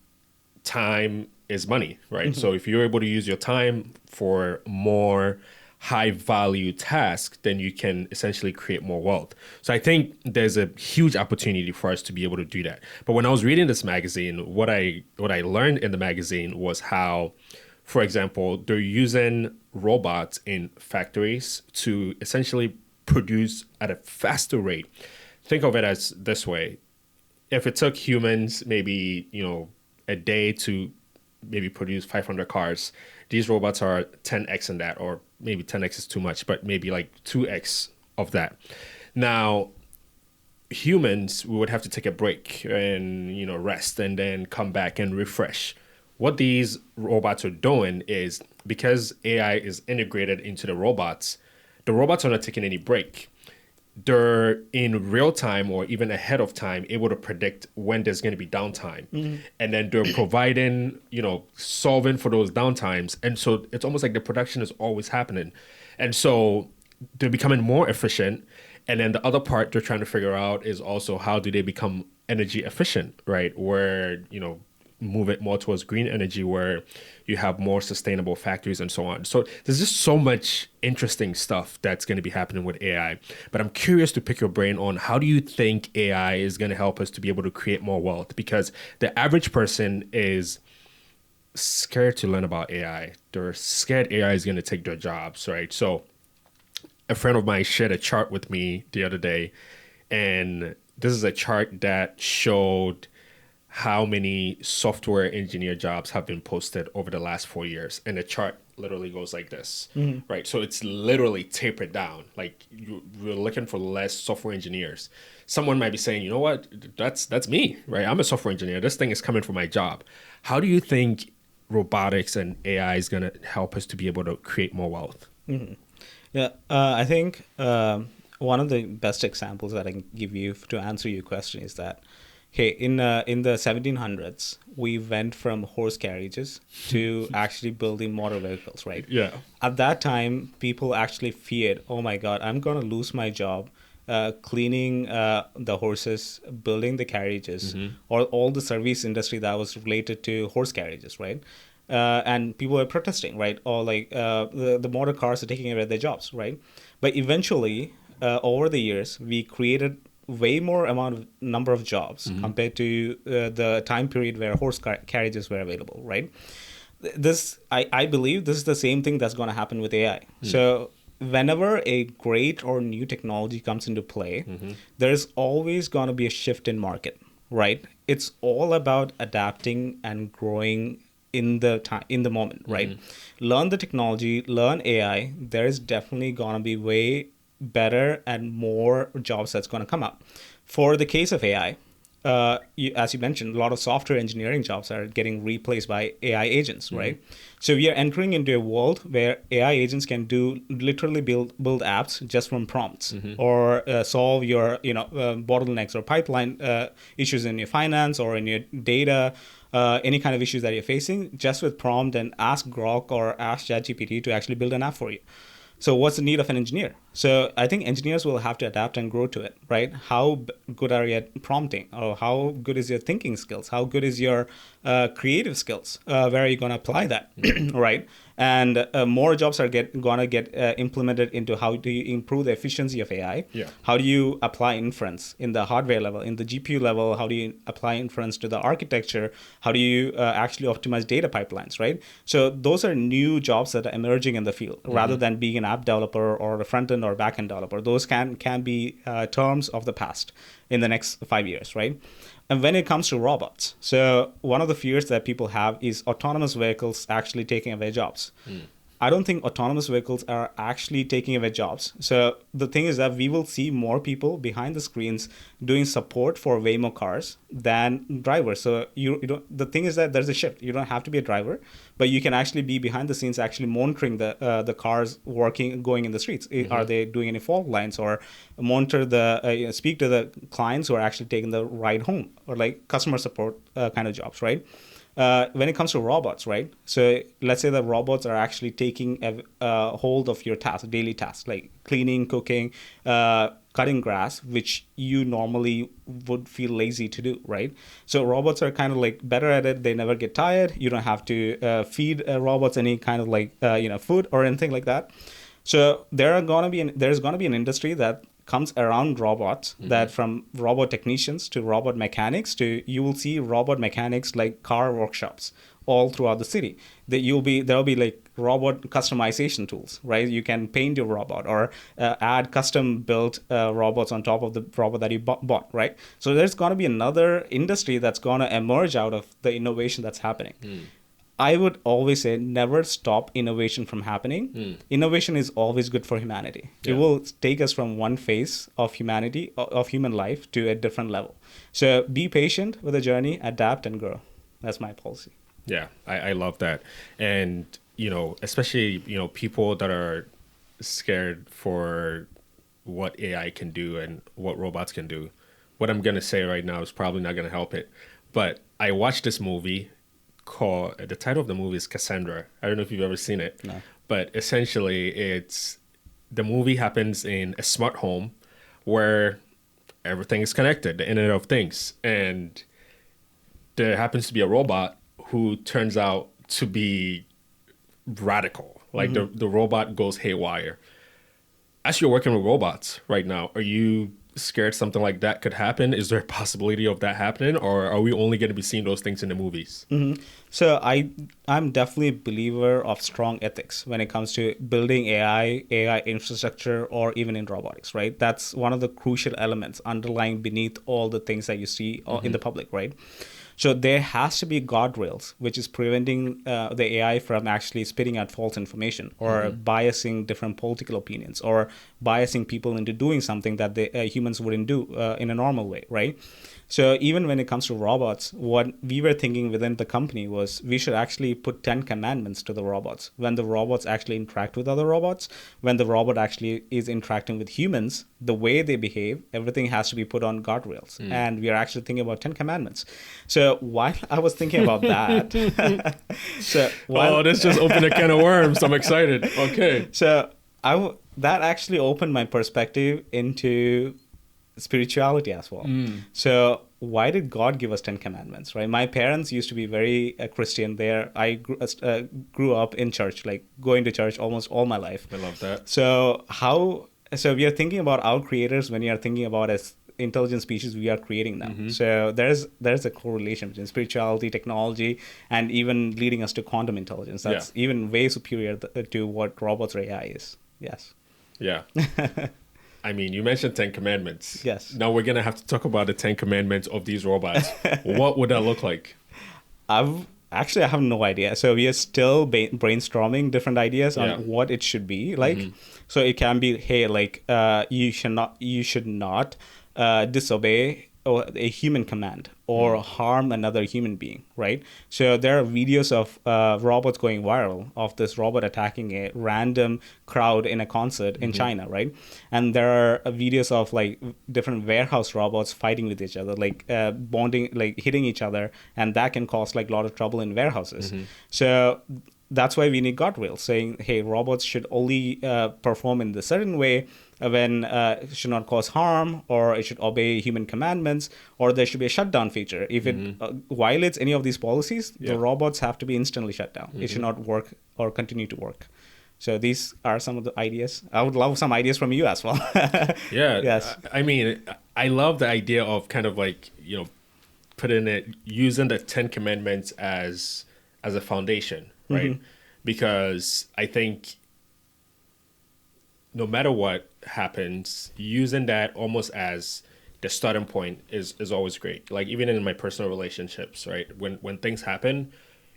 time is money, right? So if you're able to use your time for more high value tasks, then you can essentially create more wealth. So I think there's a huge opportunity for us to be able to do that. But when I was reading this magazine, what I learned in the magazine was how, for example, they're using robots in factories to essentially produce at a faster rate. Think of it as this way. If it took humans maybe, a day to maybe produce 500 cars, these robots are 10x in that, or maybe 10x is too much, but maybe like 2x of that. Now, humans, we would have to take a break and, rest and then come back and refresh. What these robots are doing is, because AI is integrated into the robots are not taking any break. They're in real time or even ahead of time able to predict when there's going to be downtime. And then they're providing, solving for those downtimes. And so it's almost like the production is always happening. And so they're becoming more efficient. And then the other part they're trying to figure out is also how do they become energy efficient, right? Where, move it more towards green energy where you have more sustainable factories and so on. So there's just so much interesting stuff that's going to be happening with AI. But I'm curious to pick your brain on how do you think AI is going to help us to be able to create more wealth? Because the average person is scared to learn about AI. They're scared AI is going to take their jobs, right? So a friend of mine shared a chart with me the other day, and this is a chart that showed how many software engineer jobs have been posted over the last 4 years. And the chart literally goes like this, right? So it's literally tapered down. Like you're looking for less software engineers. Someone might be saying, you know what, that's me, right? I'm a software engineer. This thing is coming for my job. How do you think robotics and AI is going to help us to be able to create more wealth? Yeah, I think one of the best examples that I can give you to answer your question is that, hey, in the 1700s, we went from horse carriages to actually building motor vehicles, right? Yeah. At that time, people actually feared, oh my God, I'm going to lose my job. cleaning the horses, building the carriages, or all the service industry that was related to horse carriages, right? And people were protesting, right? Or like the motor cars are taking away their jobs, right? But eventually, over the years, we created way more amount of number of jobs compared to the time period where carriages were available, right? I believe this is the same thing that's going to happen with AI. So whenever a great or new technology comes into play, there's always going to be a shift in market, right? It's all about adapting and growing in the time, in the moment, right? Learn the technology, learn AI. There's definitely going to be way better and more jobs that's going to come up. For the case of AI, as you mentioned, a lot of software engineering jobs are getting replaced by AI agents, right? So we are entering into a world where AI agents can literally build apps just from prompts, or solve your bottlenecks or pipeline issues in your finance or in your data, any kind of issues that you're facing, just with prompt, and ask Grok or ask ChatGPT to actually build an app for you. So what's the need of an engineer? So I think engineers will have to adapt and grow to it, right? How good are you at prompting? Or how good is your thinking skills? How good is your creative skills? Where are you going to apply that, right? And more jobs are going to get implemented into how do you improve the efficiency of AI? Yeah. How do you apply inference in the hardware level, in the GPU level? How do you apply inference to the architecture? How do you actually optimize data pipelines, right? So those are new jobs that are emerging in the field, rather than being an app developer or a front-end or back-end developer. Those can be terms of the past in the next 5 years, right? And when it comes to robots, so one of the fears that people have is autonomous vehicles actually taking away jobs. I don't think autonomous vehicles are actually taking away jobs. So the thing is that we will see more people behind the screens doing support for Waymo cars than drivers. So you don't. The thing is that there's a shift. You don't have to be a driver, but you can actually be behind the scenes, actually monitoring the cars going in the streets. Are they doing any fault lines, or monitor speak to the clients who are actually taking the ride home, or like customer support kind of jobs, right? When it comes to robots, right? So let's say that robots are actually taking a hold of your daily tasks, like cleaning, cooking, cutting grass, which you normally would feel lazy to do, right? So robots are kind of like better at it. They never get tired. You don't have to feed robots any kind of like food or anything like that. So there's gonna be an industry that comes around robots, that from robot technicians to robot mechanics to, you will see robot mechanics like car workshops all throughout the city. There'll be like robot customization tools, right? You can paint your robot, or add custom built robots on top of the robot that you bought, right? So there's going to be another industry that's going to emerge out of the innovation that's happening. I would always say never stop innovation from happening. Innovation is always good for humanity. It will take us from one phase of humanity, of human life, to a different level. So be patient with the journey, adapt and grow. That's my policy. Yeah, I love that. And, especially, people that are scared for what AI can do and what robots can do. What I'm going to say right now is probably not going to help it. But I watched this movie the title of the movie is Cassandra. I don't know if you've ever seen it. No. But essentially the movie happens in a smart home where everything is connected, the Internet of Things. And there happens to be a robot who turns out to be radical. Like the robot goes haywire. As you're working with robots right now, are you scared something like that could happen? Is there a possibility of that happening, or are we only going to be seeing those things in the movies? So I'm definitely a believer of strong ethics when it comes to building AI infrastructure, or even in robotics, right? That's one of the crucial elements underlying beneath all the things that you see in the public, right? So there has to be guardrails, which is preventing the AI from actually spitting out false information, or biasing different political opinions, or biasing people into doing something that the humans wouldn't do in a normal way, right? So even when it comes to robots, what we were thinking within the company was we should actually put 10 commandments to the robots. When the robots actually interact with other robots, when the robot actually is interacting with humans, the way they behave, everything has to be put on guardrails. And we are actually thinking about 10 commandments. So while I was thinking about that, this just opened a can of worms. I'm excited. Okay. So that actually opened my perspective into spirituality as well. So why did God give us 10 commandments, right? My parents used to be very Christian there. I grew up in church, like going to church almost all my life. I love that. So we are thinking about our creators when you are thinking about as intelligent species we are creating them. So there's a correlation between spirituality, technology, and even leading us to quantum intelligence. That's even way superior to what robots or AI is. Yes. Yeah. I mean, you mentioned 10 commandments. Yes. Now we're going to have to talk about the 10 commandments of these robots. What would that look like? I have no idea. So we are still brainstorming different ideas on what it should be like. So it can be, hey, like you should not disobey a human command or harm another human being, right? So there are videos of robots going viral of this robot attacking a random crowd in a concert in China, right? And there are videos of like different warehouse robots fighting with each other, like bonding, like hitting each other, and that can cause like a lot of trouble in warehouses. So that's why we need guardrails saying, hey, robots should only perform in the certain way when it should not cause harm, or it should obey human commandments, or there should be a shutdown feature. If it violates any of these policies, the robots have to be instantly shut down. It should not work or continue to work. So these are some of the ideas. I would love some ideas from you as well. Yeah. Yes. I mean, I love the idea of kind of like, using the 10 commandments as a foundation, right? Because I think no matter what happens, using that almost as the starting point is always great. Like even in my personal relationships, right? When things happen,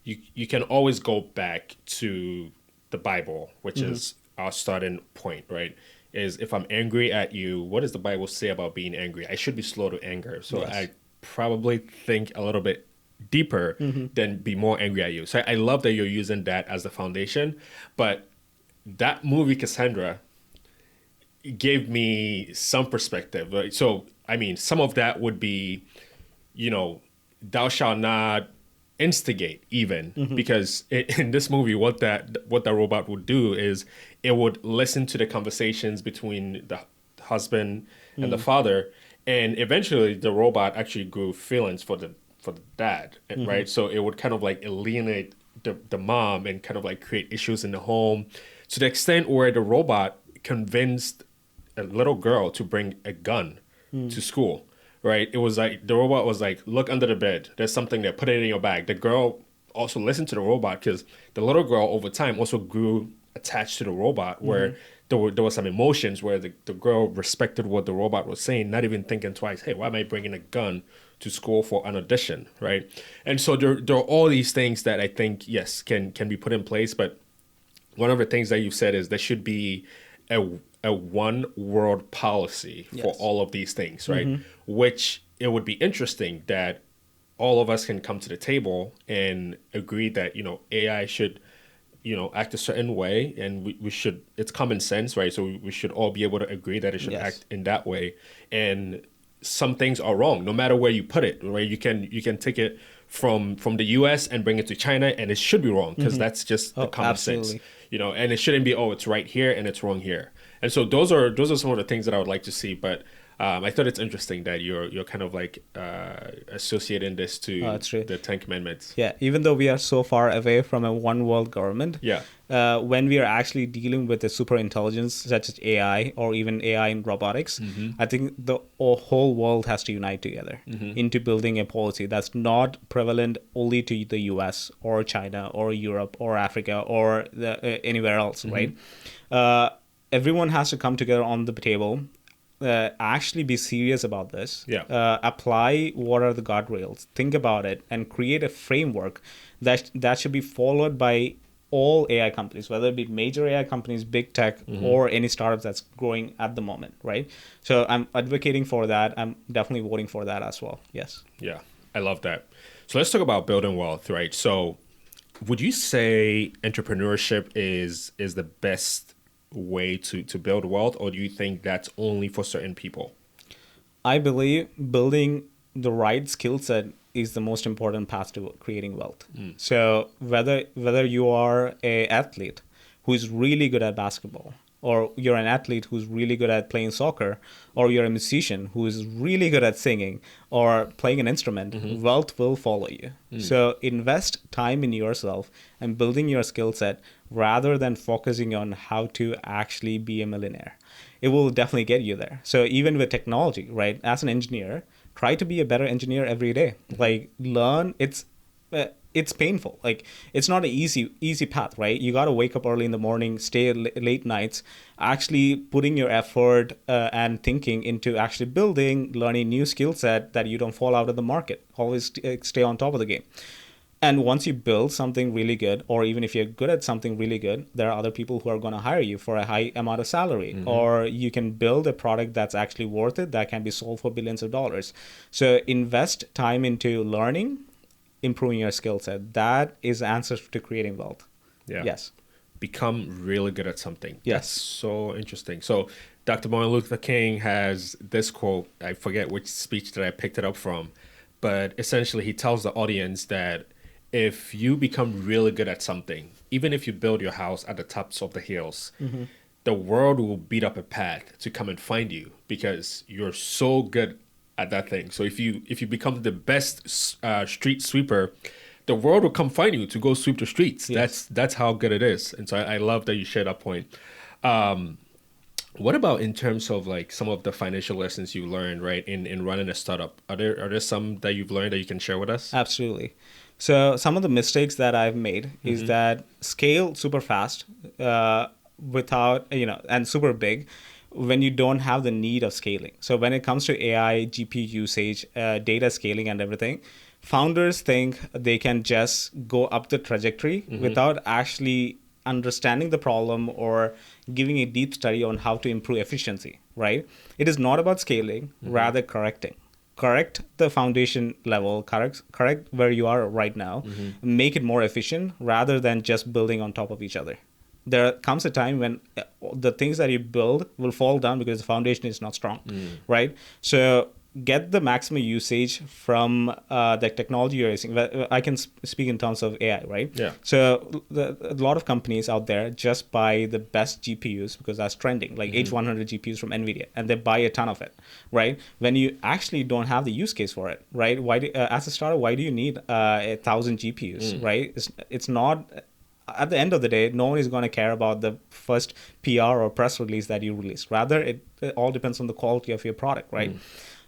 you can always go back to the Bible, which is our starting point, right? Is if I'm angry at you, what does the Bible say about being angry? I should be slow to anger. So I probably think a little bit deeper than be more angry at you. So I love that you're using that as the foundation. But that movie, Cassandra, gave me some perspective. Right? So, I mean, some of that would be, thou shalt not instigate even because in this movie, what the robot would do is it would listen to the conversations between the husband and the father. And eventually the robot actually grew feelings for the dad, right? So it would kind of like alienate the mom and kind of like create issues in the home to the extent where the robot convinced a little girl to bring a gun to school, right? It was like the robot was like, look under the bed. There's something there. Put it in your bag. The girl also listened to the robot because the little girl over time also grew attached to the robot where there was some emotions where the girl respected what the robot was saying, not even thinking twice, hey, why am I bringing a gun to school for an audition, right? And so there are all these things that I think, yes, can be put in place. But one of the things that you said is there should be a one world policy for all of these things, right? Which it would be interesting that all of us can come to the table and agree that, AI should, act a certain way, and we should, it's common sense, right? So we should all be able to agree that it should act in that way. And some things are wrong, no matter where you put it, right? You can take it from the US and bring it to China, and it should be wrong because that's just the common sense, and it shouldn't be, it's right here and it's wrong here. And so those are some of the things that I would like to see. But I thought it's interesting that you're kind of like associating this to the 10 Commandments. Yeah, even though we are so far away from a one world government, when we are actually dealing with a super intelligence such as AI or even AI in robotics, I think the whole world has to unite together into building a policy that's not prevalent only to the US or China or Europe or Africa or anywhere else, right? Everyone has to come together on the table, actually be serious about this, apply what are the guardrails, think about it, and create a framework that should be followed by all AI companies, whether it be major AI companies, big tech, or any startups that's growing at the moment, right? So I'm advocating for that. I'm definitely voting for that as well. Yes. Yeah, I love that. So let's talk about building wealth, right? So would you say entrepreneurship is the best way to build wealth, or do you think that's only for certain people? I believe building the right skill set is the most important path to creating wealth. So whether you are an athlete who is really good at basketball or you're an athlete who's really good at playing soccer, or you're a musician who is really good at singing or playing an instrument, wealth will follow you. So invest time in yourself and building your skill set rather than focusing on how to actually be a millionaire. It will definitely get you there. So even with technology, right? As an engineer, try to be a better engineer every day. Like learn. It's painful. Like it's not an easy path, right? You got to wake up early in the morning, stay late nights, actually putting your effort and thinking into actually building, learning new skill set that you don't fall out of the market. Always stay on top of the game. And once you build something really good, or even if you're good at something really good, there are other people who are going to hire you for a high amount of salary. Or you can build a product that's actually worth it, that can be sold for billions of dollars. So invest time into learning, improving your skill set. That is the answer to creating wealth. Yeah. Yes. Become really good at something. Yes. That's so interesting. So Dr. Martin Luther King has this quote. I forget which speech that I picked it up from, but essentially he tells the audience that if you become really good at something, even if you build your house at the tops of the hills, the world will beat up a path to come and find you because you're so good at that thing. So if you become the best street sweeper, the world will come find you to go sweep the streets. Yes. That's how good it is. And so I love that you share that point. What about in terms of like some of the financial lessons you learned, right, in running a startup? Are there some that you've learned that you can share with us? Absolutely. So some of the mistakes that I've made is that scale super fast without, and super big when you don't have the need of scaling. So when it comes to AI, GPU usage, data scaling and everything, founders think they can just go up the trajectory without actually understanding the problem or giving a deep study on how to improve efficiency, right? It is not about scaling, rather correcting. Correct the foundation level, correct where you are right now, make it more efficient rather than just building on top of each other. There comes a time when the things that you build will fall down because the foundation is not strong, right? So get the maximum usage from the technology you're using. I can speak in terms of AI, right? Yeah. So a lot of companies out there just buy the best GPUs because that's trending, like H100 GPUs from NVIDIA, and they buy a ton of it, right? When you actually don't have the use case for it, right? As a startup, why do you need 1,000 GPUs, right? It's not. At the end of the day, no one is going to care about the first PR or press release that you release. Rather, it all depends on the quality of your product, right?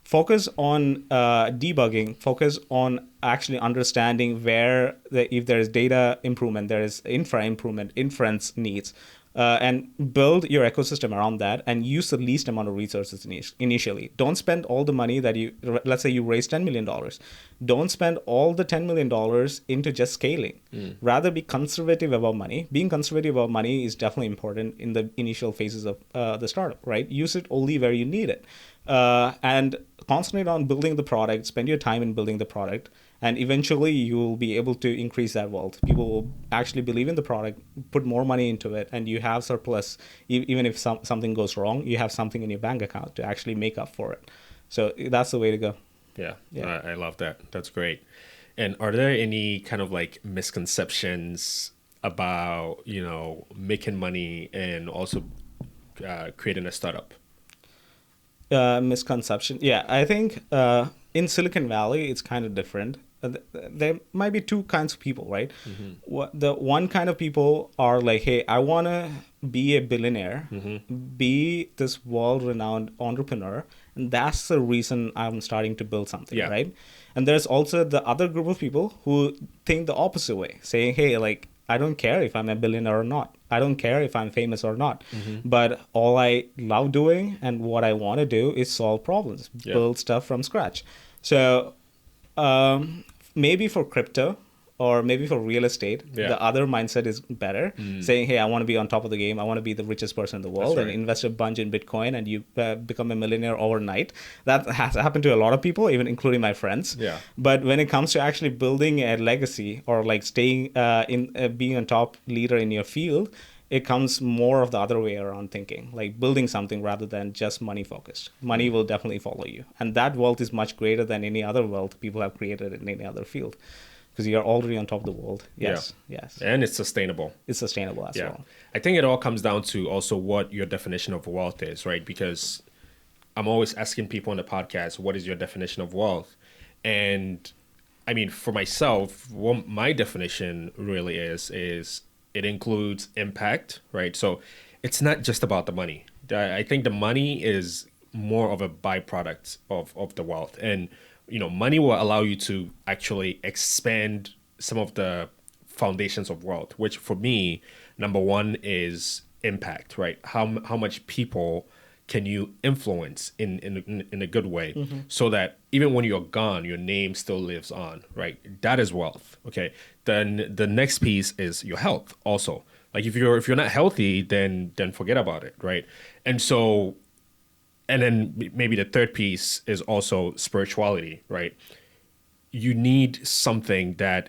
Focus on debugging, focus on actually understanding where, if there is data improvement, there is infra improvement, inference needs, and build your ecosystem around that and use the least amount of resources initially. Don't spend all the money that let's say you raise $10 million. Don't spend all the $10 million into just scaling. Rather be conservative about money. Being conservative about money is definitely important in the initial phases of the startup, right? Use it only where you need it. And concentrate on building the product, spend your time in building the product, and eventually you'll be able to increase that wealth. People will actually believe in the product, put more money into it, and you have surplus. Even if something goes wrong, you have something in your bank account to actually make up for it. So that's the way to go. Yeah. I love that. That's great. And are there any kind of like misconceptions about, making money and also creating a startup? Misconception. Yeah, I think in Silicon Valley, it's kind of different. There might be two kinds of people, right? The one kind of people are like, hey, I want to be a billionaire, be this world-renowned entrepreneur, and that's the reason I'm starting to build something, right? And there's also the other group of people who think the opposite way, saying, hey, like, I don't care if I'm a billionaire or not. I don't care if I'm famous or not. But all I love doing and what I want to do is solve problems, build stuff from scratch. So maybe for crypto or maybe for real estate, the other mindset is better, saying, hey, I want to be on top of the game. I want to be the richest person in the world and invest a bunch in Bitcoin and you become a millionaire overnight. That has happened to a lot of people, even including my friends. But when it comes to actually building a legacy or like staying being a top leader in your field, it comes more of the other way around thinking, like building something rather than just money focused. Money will definitely follow you. And that wealth is much greater than any other wealth people have created in any other field. because you're already on top of the world. Yes, yes. And it's sustainable. It's sustainable as well. I think it all comes down to also what your definition of wealth is, right? Because I'm always asking people on the podcast, what is your definition of wealth? And I mean, for myself, what my definition really is it includes impact, right? So it's not just about the money. I think the money is more of a byproduct of the wealth. And, money will allow you to actually expand some of the foundations of wealth, which for me, number one is impact, right? How much people can you influence in a good way, so that even when you're gone, your name still lives on, right? That is wealth. Okay. Then the next piece is your health also. Like if you're not healthy, then forget about it, right? And so, and then maybe the third piece is also spirituality, right? You need something that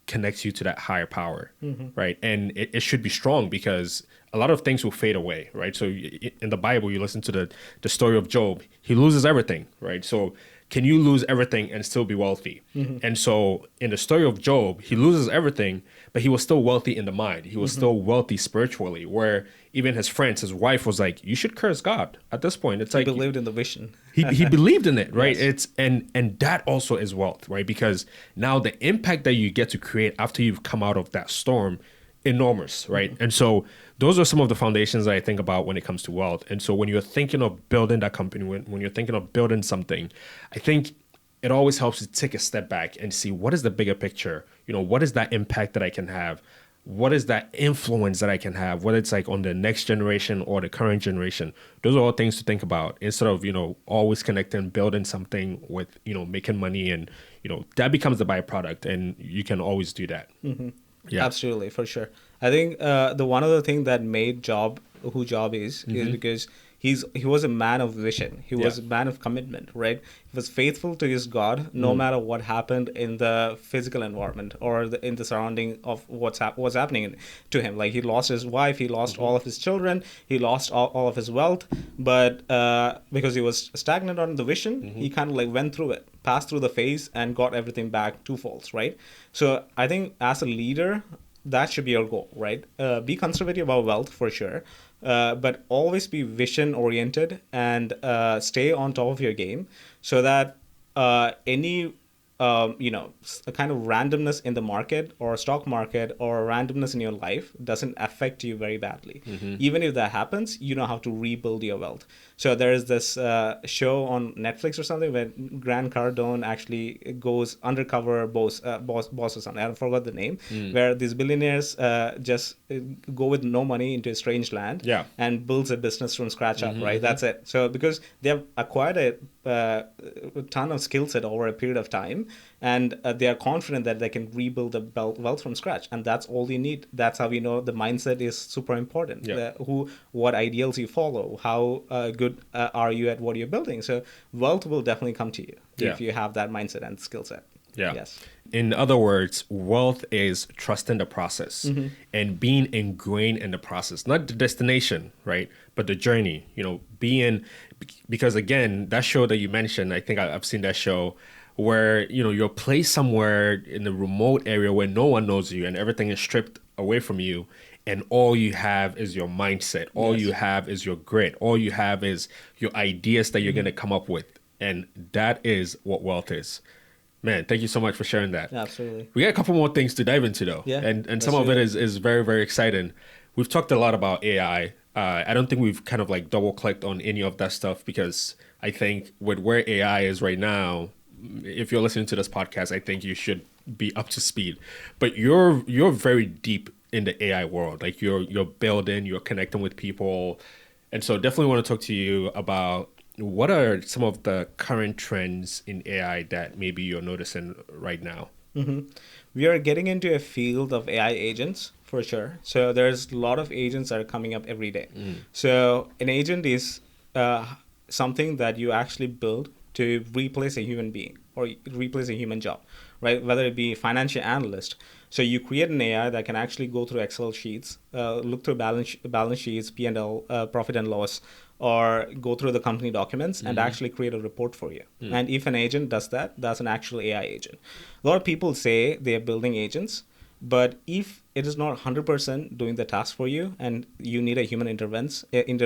connects you to that higher power, right? And it should be strong, because a lot of things will fade away, right? So in the Bible, you listen to the story of Job. He loses everything, right? So can you lose everything and still be wealthy? And so in the story of Job, he loses everything, but he was still wealthy in the mind. He was still wealthy spiritually, where even his friends, his wife was like, you should curse God. At this point, it's like He believed in the vision. he believed in it, right? Yes. It's and that also is wealth, right? Because now the impact that you get to create after you've come out of that storm, enormous, right? And so those are some of the foundations that I think about when it comes to wealth. And so when you're thinking of building that company, when you're thinking of building something, I think it always helps to take a step back and see, what is the bigger picture? What is that impact that I can have? What is that influence that I can have, whether it's like on the next generation or the current generation? Those are all things to think about, instead of, always connecting, building something with, making money, and, that becomes the byproduct, and you can always do that. Yeah. Absolutely, for sure. I think the one other thing that made Job who Job is because he was a man of vision. He was a man of commitment, right? He was faithful to his God, no matter what happened in the physical environment or in the surrounding of what's happening to him. Like he lost his wife, he lost all of his children, he lost all of his wealth, but because he was stagnant on the vision, he kind of like went through it, passed through the phase, and got everything back twofolds, right? So I think as a leader, that should be your goal, right? Be conservative about wealth for sure, but always be vision oriented and stay on top of your game, so that any a kind of randomness in the market or stock market or randomness in your life doesn't affect you very badly. Even if that happens, you know how to rebuild your wealth. So there is this show on Netflix or something where Grant Cardone actually goes undercover boss or something. I forgot the name. Where these billionaires just go with no money into a strange land and builds a business from scratch up. Right, that's it. So because they have acquired a ton of skill set over a period of time, and they are confident that they can rebuild the wealth from scratch, and that's all you need. That's how the mindset is super important. What ideals you follow, how good are you at what you're building. So wealth will definitely come to you if you have that mindset and skill set. Yes. In other words, wealth is trusting the process and being ingrained in the process, not the destination, right? But the journey, because again, that show that you mentioned, I think I've seen that show where, you're placed somewhere in a remote area where no one knows you and everything is stripped away from you. And all you have is your mindset. All you have is your grit. All you have is your ideas that you're going to come up with. And that is what wealth is. Man, thank you so much for sharing that. Absolutely. We got a couple more things to dive into, though. Yeah, and some of it is very, very exciting. We've talked a lot about AI. I don't think we've kind of like double clicked on any of that stuff, because I think with where AI is right now, if you're listening to this podcast, I think you should be up to speed. But you're very deep in the AI world. Like you're building, you're connecting with people. And so definitely want to talk to you about what are some of the current trends in AI that maybe you're noticing right now. We are getting into a field of AI agents for sure. So there's a lot of agents that are coming up every day. So an agent is something that you actually build to replace a human being or replace a human job, right? Whether it be financial analyst. So you create an AI that can actually go through Excel sheets, look through balance sheets, P&L, profit and loss, or go through the company documents and actually create a report for you. And if an agent does that, that's an actual AI agent. A lot of people say they are building agents, but if it is not 100% doing the task for you and you need a human interference in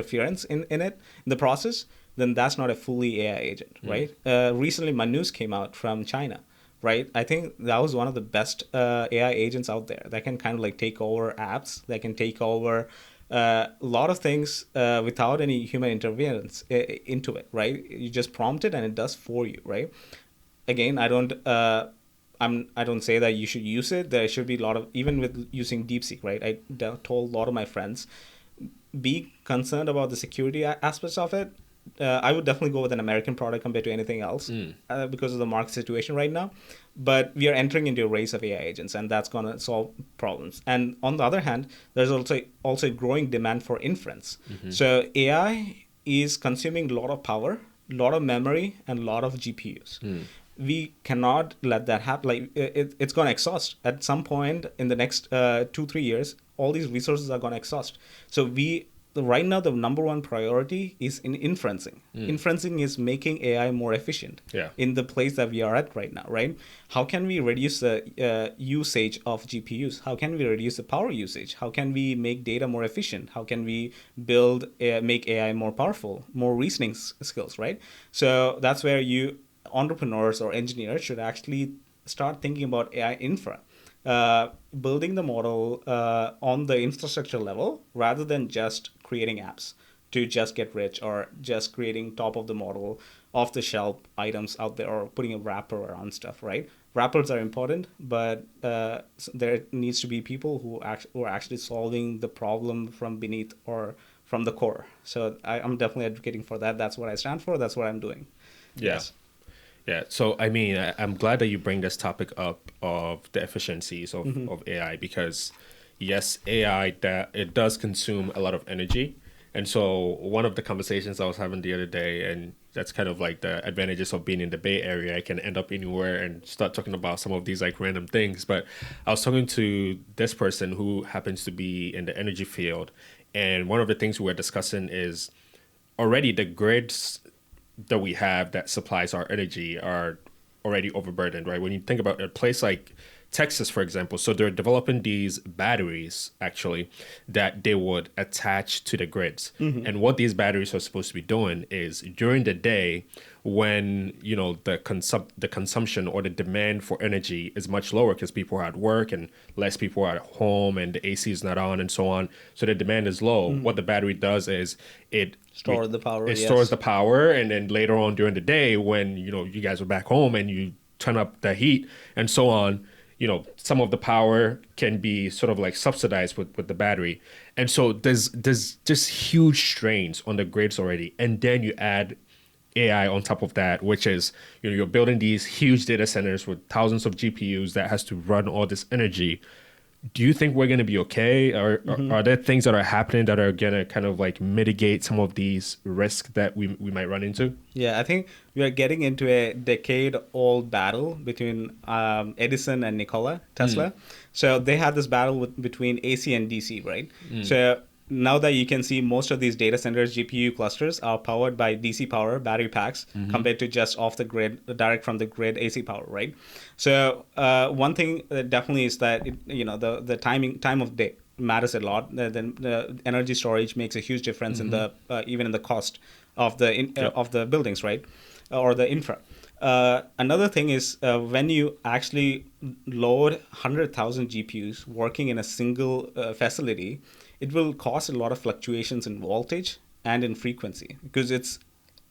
the process, then that's not a fully AI agent, right? Recently, Manus came out from China, right? I think that was one of the best AI agents out there that can kind of like take over apps, that can take over a lot of things without any human interference into it, right? You just prompt it and it does for you, right? Again, I don't say that you should use it. There should be a lot of, even with using DeepSeek, right? I told a lot of my friends, be concerned about the security aspects of it. I would definitely go with an American product compared to anything else because of the market situation right now. But we are entering into a race of AI agents, and that's going to solve problems. And on the other hand, there's also a growing demand for inference. So AI is consuming a lot of power, a lot of memory, and a lot of GPUs. We cannot let that happen. Like it's going to exhaust at some point in the next 2-3 years. All these resources are going to exhaust. So right now the number one priority is in inferencing. Inferencing is making AI more efficient in the place that we are at right now, right? How can we reduce the usage of GPUs? How can we reduce the power usage? How can we make data more efficient? How can we make AI more powerful, more reasoning skills, right? So that's where entrepreneurs or engineers should actually start thinking about AI infra. Building the model on the infrastructure level rather than just creating apps to just get rich or just creating top of the model, off the shelf items out there or putting a wrapper around stuff, right? Wrappers are important, but there needs to be people who are actually solving the problem from beneath or from the core. So I'm definitely advocating for that. That's what I stand for. That's what I'm doing. Yes. Yeah. So, I mean, I'm glad that you bring this topic up of the efficiencies of AI because, yes, AI, that it does consume a lot of energy. And so one of the conversations I was having the other day, and that's kind of like the advantages of being in the Bay Area, I can end up anywhere and start talking about some of these like random things. But I was talking to this person who happens to be in the energy field. And one of the things we were discussing is already the grids that we have that supplies our energy are already overburdened, right? When you think about a place like Texas, for example, so they're developing these batteries actually that they would attach to the grids. And what these batteries are supposed to be doing is during the day when, you know, the consumption or the demand for energy is much lower because people are at work and less people are at home and the AC is not on and so on. So the demand is low. What the battery does is it stores the power, and then later on during the day when, you know, you guys are back home and you turn up the heat and so on, you know, some of the power can be sort of like subsidized with the battery. And so there's just huge strains on the grids already. And then you add AI on top of that, which is, you know, you're building these huge data centers with thousands of GPUs that has to run all this energy. Do you think we're going to be okay? Or are there things that are happening that are going to kind of like mitigate some of these risks that we might run into? Yeah, I think we are getting into a decade-old battle between Edison and Nikola Tesla. So they had this battle between AC and DC, right? So now that you can see most of these data centers, GPU clusters are powered by DC power battery packs compared to just off the grid, direct from the grid AC power, right? So one thing that definitely is that the time of day matters a lot. The energy storage makes a huge difference in the even in the cost of the buildings, right, or the infra. Another thing is when you actually load 100,000 GPUs working in a single facility, it will cause a lot of fluctuations in voltage and in frequency because it's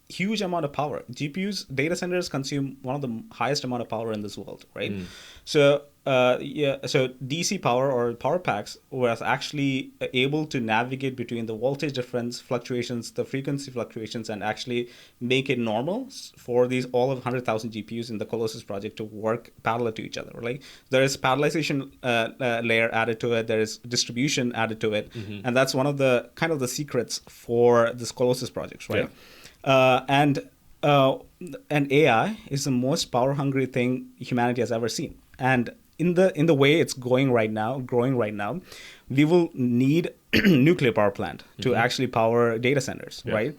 huge amount of power. GPUs, data centers consume one of the highest amount of power in this world, right? So so DC power or power packs was actually able to navigate between the voltage difference fluctuations, the frequency fluctuations, and actually make it normal for these all of 100,000 GPUs in the Colossus project to work parallel to each other, right? There is parallelization layer added to it. There is distribution added to it, and that's one of the kind of the secrets for this Colossus projects, right? And uh, and AI is the most power hungry thing humanity has ever seen. And in the way it's growing right now, we will need nuclear power plant to actually power data centers, Yeah. right?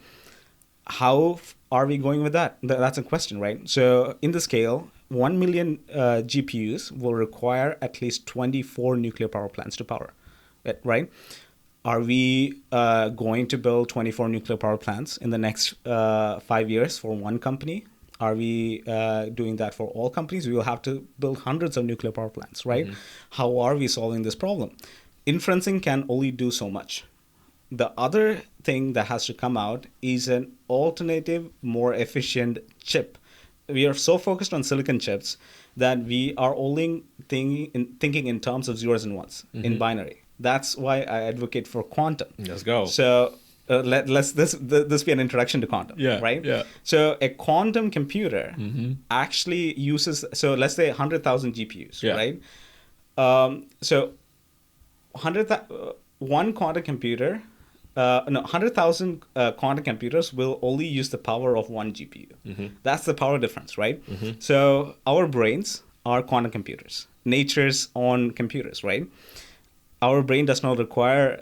How are we going with that? That's a question, right? So in the scale, 1 million GPUs will require at least 24 nuclear power plants to power it, right? Are we going to build 24 nuclear power plants in the next 5 years for one company? Are we doing that for all companies? We will have to build hundreds of nuclear power plants, right? How are we solving this problem? Inferencing can only do so much. The other thing that has to come out is an alternative, more efficient chip. We are so focused on silicon chips that we are only thinking in terms of zeros and ones in binary. That's why I advocate for quantum. Let's go. So let's this be an introduction to quantum, Yeah, right? yeah. So a quantum computer actually uses, so let's say 100,000 GPUs, Yeah. right? So 100 quantum computer, no, 100,000 quantum computers will only use the power of one GPU. That's the power difference, right? So our brains are quantum computers, nature's own computers, right? Our brain does not require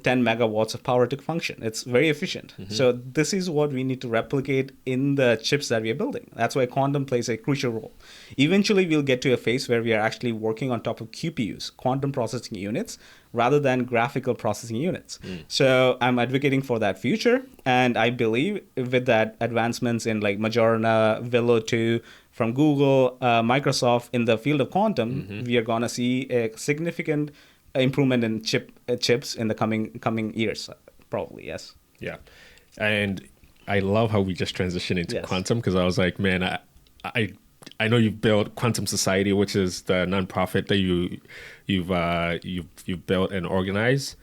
10 megawatts of power to function. It's very efficient. So this is what we need to replicate in the chips that we are building. That's why quantum plays a crucial role. Eventually, we'll get to a phase where we are actually working on top of QPUs, quantum processing units, rather than graphical processing units. So I'm advocating for that future. And I believe with that advancements in like Majorana, Willow 2, from Google, Microsoft in the field of quantum, we are going to see a significant improvement in chips in the coming years, probably. Yes. Yeah. And I love how we just transitioned into Yes. quantum, because I was like, man, I know you've built Quantum Society, which is the nonprofit that you've built and organized.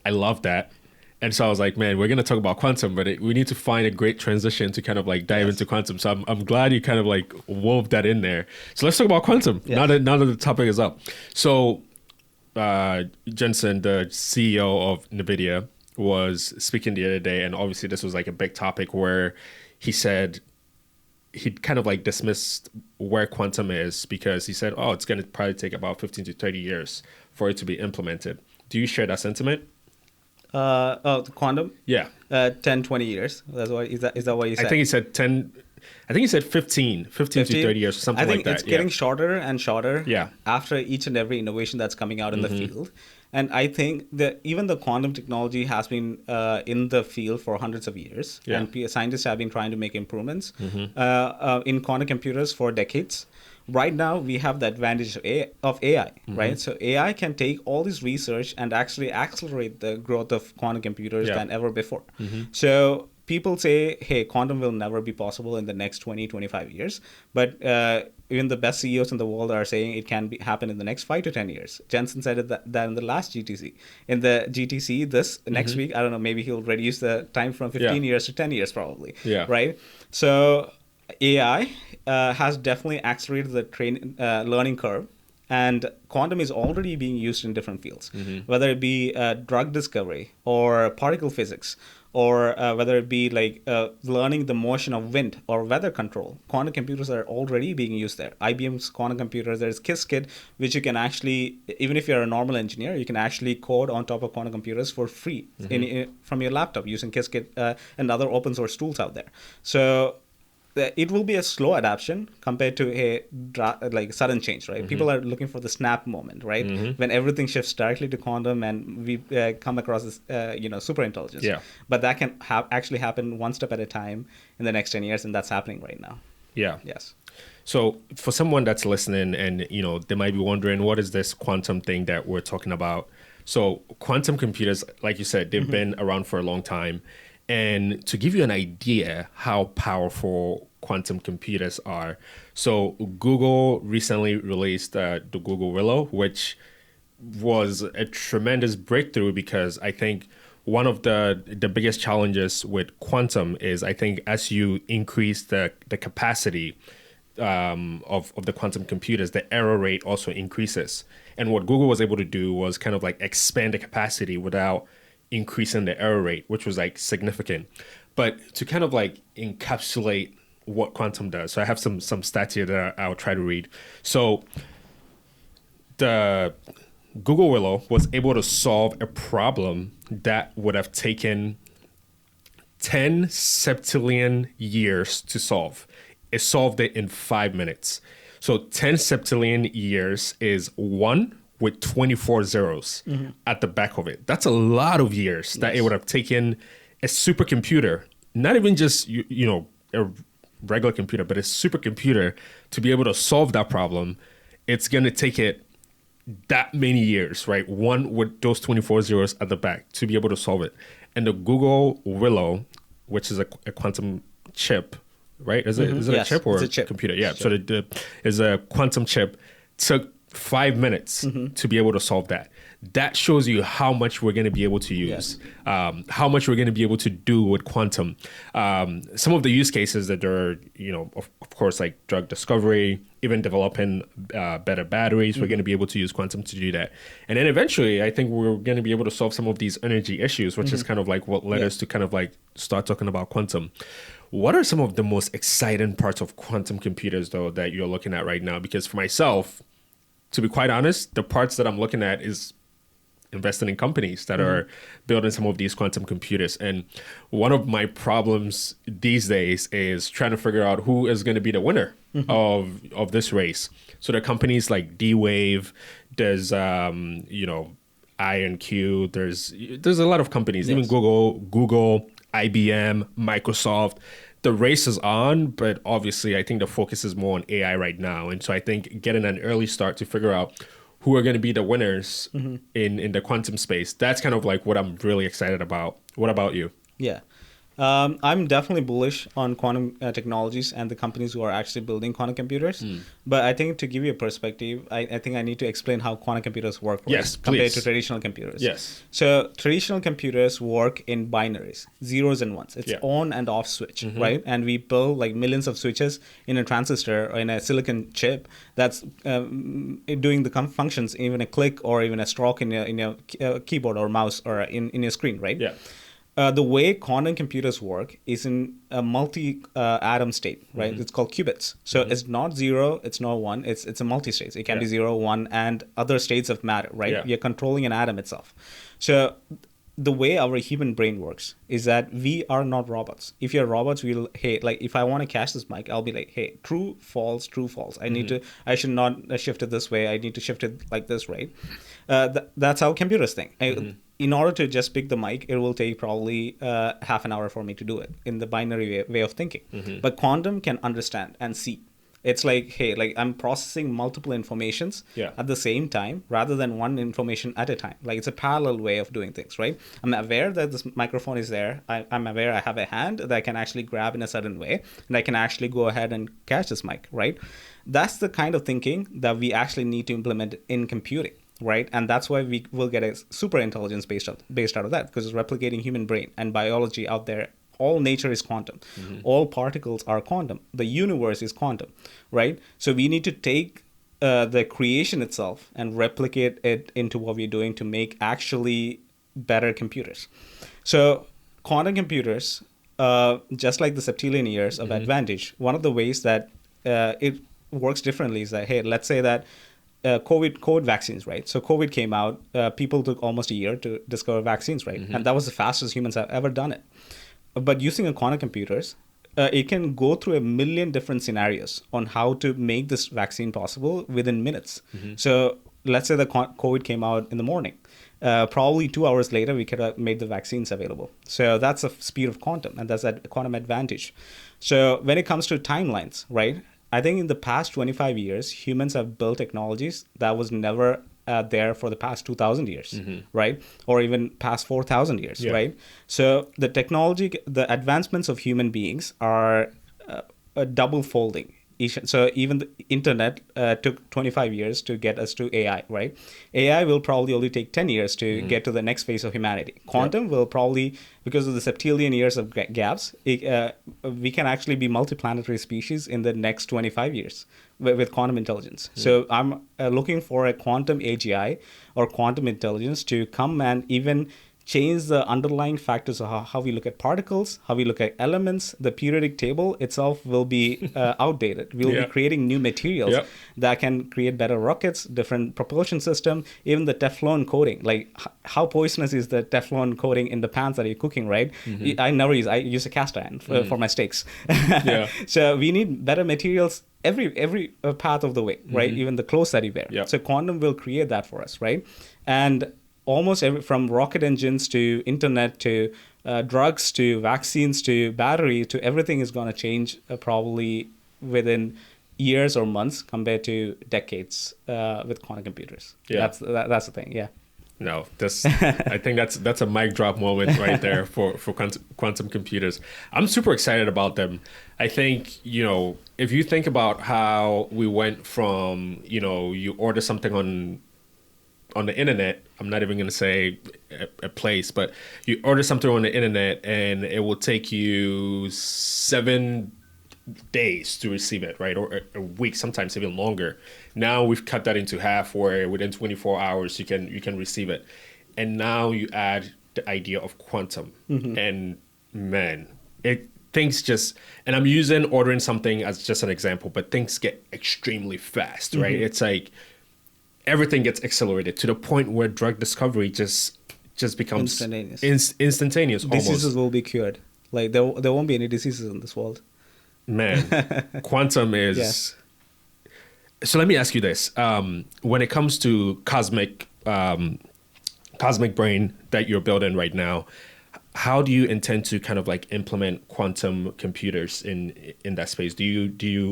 I love that. And so I was like, man, we're going to talk about quantum, but we need to find a great transition to kind of like dive into quantum. So I'm glad you kind of like wove that in there. So let's talk about quantum. Yes. Now that the topic is up. So Jensen, the CEO of NVIDIA, was speaking the other day, and obviously this was like a big topic where he said he'd kind of like dismissed where quantum is, because he said, oh, it's going to probably take about 15 to 30 years for it to be implemented. Do you share that sentiment? The quantum? Yeah. 10, 20 years. That's why, is that what you said? I think he said 10. I think he said 15 to 30 years, something like that. I think it's getting shorter and shorter Yeah. after each and every innovation that's coming out in the field. And I think that even the quantum technology has been in the field for hundreds of years. Yeah. And scientists have been trying to make improvements in quantum computers for decades. Right now, we have the advantage of AI, right? So AI can take all this research and actually accelerate the growth of quantum computers than ever before. So people say, hey, quantum will never be possible in the next 20, 25 years. But even the best CEOs in the world are saying it can happen in the next 5 to 10 years. Jensen said that in the last GTC. In the GTC this next week, I don't know, maybe he'll reduce the time from 15 years to 10 years probably, right? So AI has definitely accelerated the learning curve. And quantum is already being used in different fields, whether it be drug discovery or particle physics, or whether it be like learning the motion of wind or weather control. Quantum computers are already being used there. IBM's quantum computers, there's Qiskit, which you can actually, even if you're a normal engineer, you can actually code on top of quantum computers for free from your laptop using Qiskit and other open source tools out there. So it will be a slow adaptation compared to a like sudden change, right? People are looking for the snap moment, right? When everything shifts directly to quantum and we come across this, super intelligence. Yeah. But that can actually happen one step at a time in the next 10 years, and that's happening right now. Yeah. Yes. So for someone that's listening and, they might be wondering, what is this quantum thing that we're talking about? So quantum computers, like you said, they've been around for a long time. And to give you an idea how powerful quantum computers are, so Google recently released the Google Willow, which was a tremendous breakthrough, because I think one of the biggest challenges with quantum is, I think, as you increase the capacity of the quantum computers, the error rate also increases. And what Google was able to do was kind of like expand the capacity without increasing the error rate, which was like significant. But to kind of like encapsulate what quantum does, so I have some stats here that I'll try to read. So the Google Willow was able to solve a problem that would have taken 10 septillion years to solve. It solved it in 5 minutes. So 10 septillion years is 1 with 24 zeros at the back of it. That's a lot of years that it would have taken a supercomputer, not even just a regular computer, but a supercomputer to be able to solve that problem. It's going to take it that many years, right? 1 with those 24 zeros at the back to be able to solve it. And the Google Willow, which is a quantum chip, right? Is it a chip or a computer? Yeah. So is a quantum chip, took 5 minutes to be able to solve that. That shows you how much we're going to be able to use, how much we're going to be able to do with quantum. Some of the use cases that are, of course, like drug discovery, even developing better batteries, we're going to be able to use quantum to do that. And then eventually, I think we're going to be able to solve some of these energy issues, which is kind of like what led us to kind of like start talking about quantum. What are some of the most exciting parts of quantum computers, though, that you're looking at right now? Because for myself, to be quite honest, the parts that I'm looking at is investing in companies that are building some of these quantum computers. And one of my problems these days is trying to figure out who is going to be the winner of this race. So there are companies like D-Wave, there's IonQ, there's a lot of companies, even Google, IBM, Microsoft. The race is on, but obviously I think the focus is more on AI right now. And so I think getting an early start to figure out who are going to be the winners in the quantum space, that's kind of like what I'm really excited about. What about you? Yeah. I'm definitely bullish on quantum technologies and the companies who are actually building quantum computers. But I think to give you a perspective, I think I need to explain how quantum computers work compared to traditional computers. Yes. So traditional computers work in binaries, zeros and ones. It's on and off switch, right? And we build like millions of switches in a transistor or in a silicon chip that's doing the functions, even a click or even a stroke in your keyboard or mouse or in your screen, right? Yeah. The way quantum computers work is in a multi-atom state, right? It's called qubits. So it's not 0, it's not 1, it's a multi-state. It can be 0, 1, and other states of matter, right? Yeah. You're controlling an atom itself. So the way our human brain works is that we are not robots. If you're robots, if I want to catch this mic, I'll be like, hey, true, false, true, false. I should not shift it this way. I need to shift it like this, right? That's how computers think. In order to just pick the mic, it will take probably half an hour for me to do it in the binary way of thinking. But quantum can understand and see. It's like, hey, like I'm processing multiple informations at the same time rather than one information at a time. Like it's a parallel way of doing things, right? I'm aware that this microphone is there. I'm aware I have a hand that I can actually grab in a certain way, and I can actually go ahead and catch this mic, right? That's the kind of thinking that we actually need to implement in computing. Right, and that's why we will get a super intelligence based out of that, because it's replicating human brain and biology out there. All nature is quantum. All particles are quantum. The universe is quantum, right? So we need to take the creation itself and replicate it into what we're doing to make actually better computers. So quantum computers, just like the septillion years of advantage, one of the ways that it works differently is that, hey, let's say that COVID vaccines, right? So COVID came out, people took almost a year to discover vaccines, right? And that was the fastest humans have ever done it. But using a quantum computers, it can go through a million different scenarios on how to make this vaccine possible within minutes. So let's say the COVID came out in the morning. Probably 2 hours later, we could have made the vaccines available. So that's the speed of quantum, and that's a quantum advantage. So when it comes to timelines, right? I think in the past 25 years, humans have built technologies that was never there for the past 2,000 years, right? Or even past 4,000 years, right? So the advancements of human beings are double folding. So even the internet took 25 years to get us to AI, right? AI will probably only take 10 years to get to the next phase of humanity. Quantum will probably, because of the septillion years of gaps, we can actually be multiplanetary species in the next 25 years with quantum intelligence. So I'm looking for a quantum AGI or quantum intelligence to come and even change the underlying factors of how we look at particles, how we look at elements. The periodic table itself will be outdated. We'll be creating new materials that can create better rockets, different propulsion system, even the Teflon coating. Like how poisonous is the Teflon coating in the pans that you're cooking, right? I use a cast iron for my steaks. So we need better materials every path of the way, right? Even the clothes that you wear. So quantum will create that for us, right? And almost from rocket engines to internet to drugs to vaccines to battery to everything is going to change probably within years or months compared to decades with quantum computers. That's the thing. No, I think that's a mic drop moment right there for quantum computers. I'm super excited about them. I think, if you think about how we went from, you order something on the internet, I'm not even going to say a place, but you order something on the internet and it will take you 7 days to receive it, right? Or a week, sometimes even longer. Now we've cut that into half, where within 24 hours you can receive it. And now you add the idea of quantum, and man, things just, and I'm using ordering something as just an example, but things get extremely fast, right? It's like everything gets accelerated to the point where drug discovery just becomes instantaneous. Diseases almost. will be cured. Like there won't be any diseases in this world. Man, quantum is... Yes. So let me ask you this. When it comes to Cosmicbrain that you're building right now, how do you intend to kind of like implement quantum computers in that space? Do you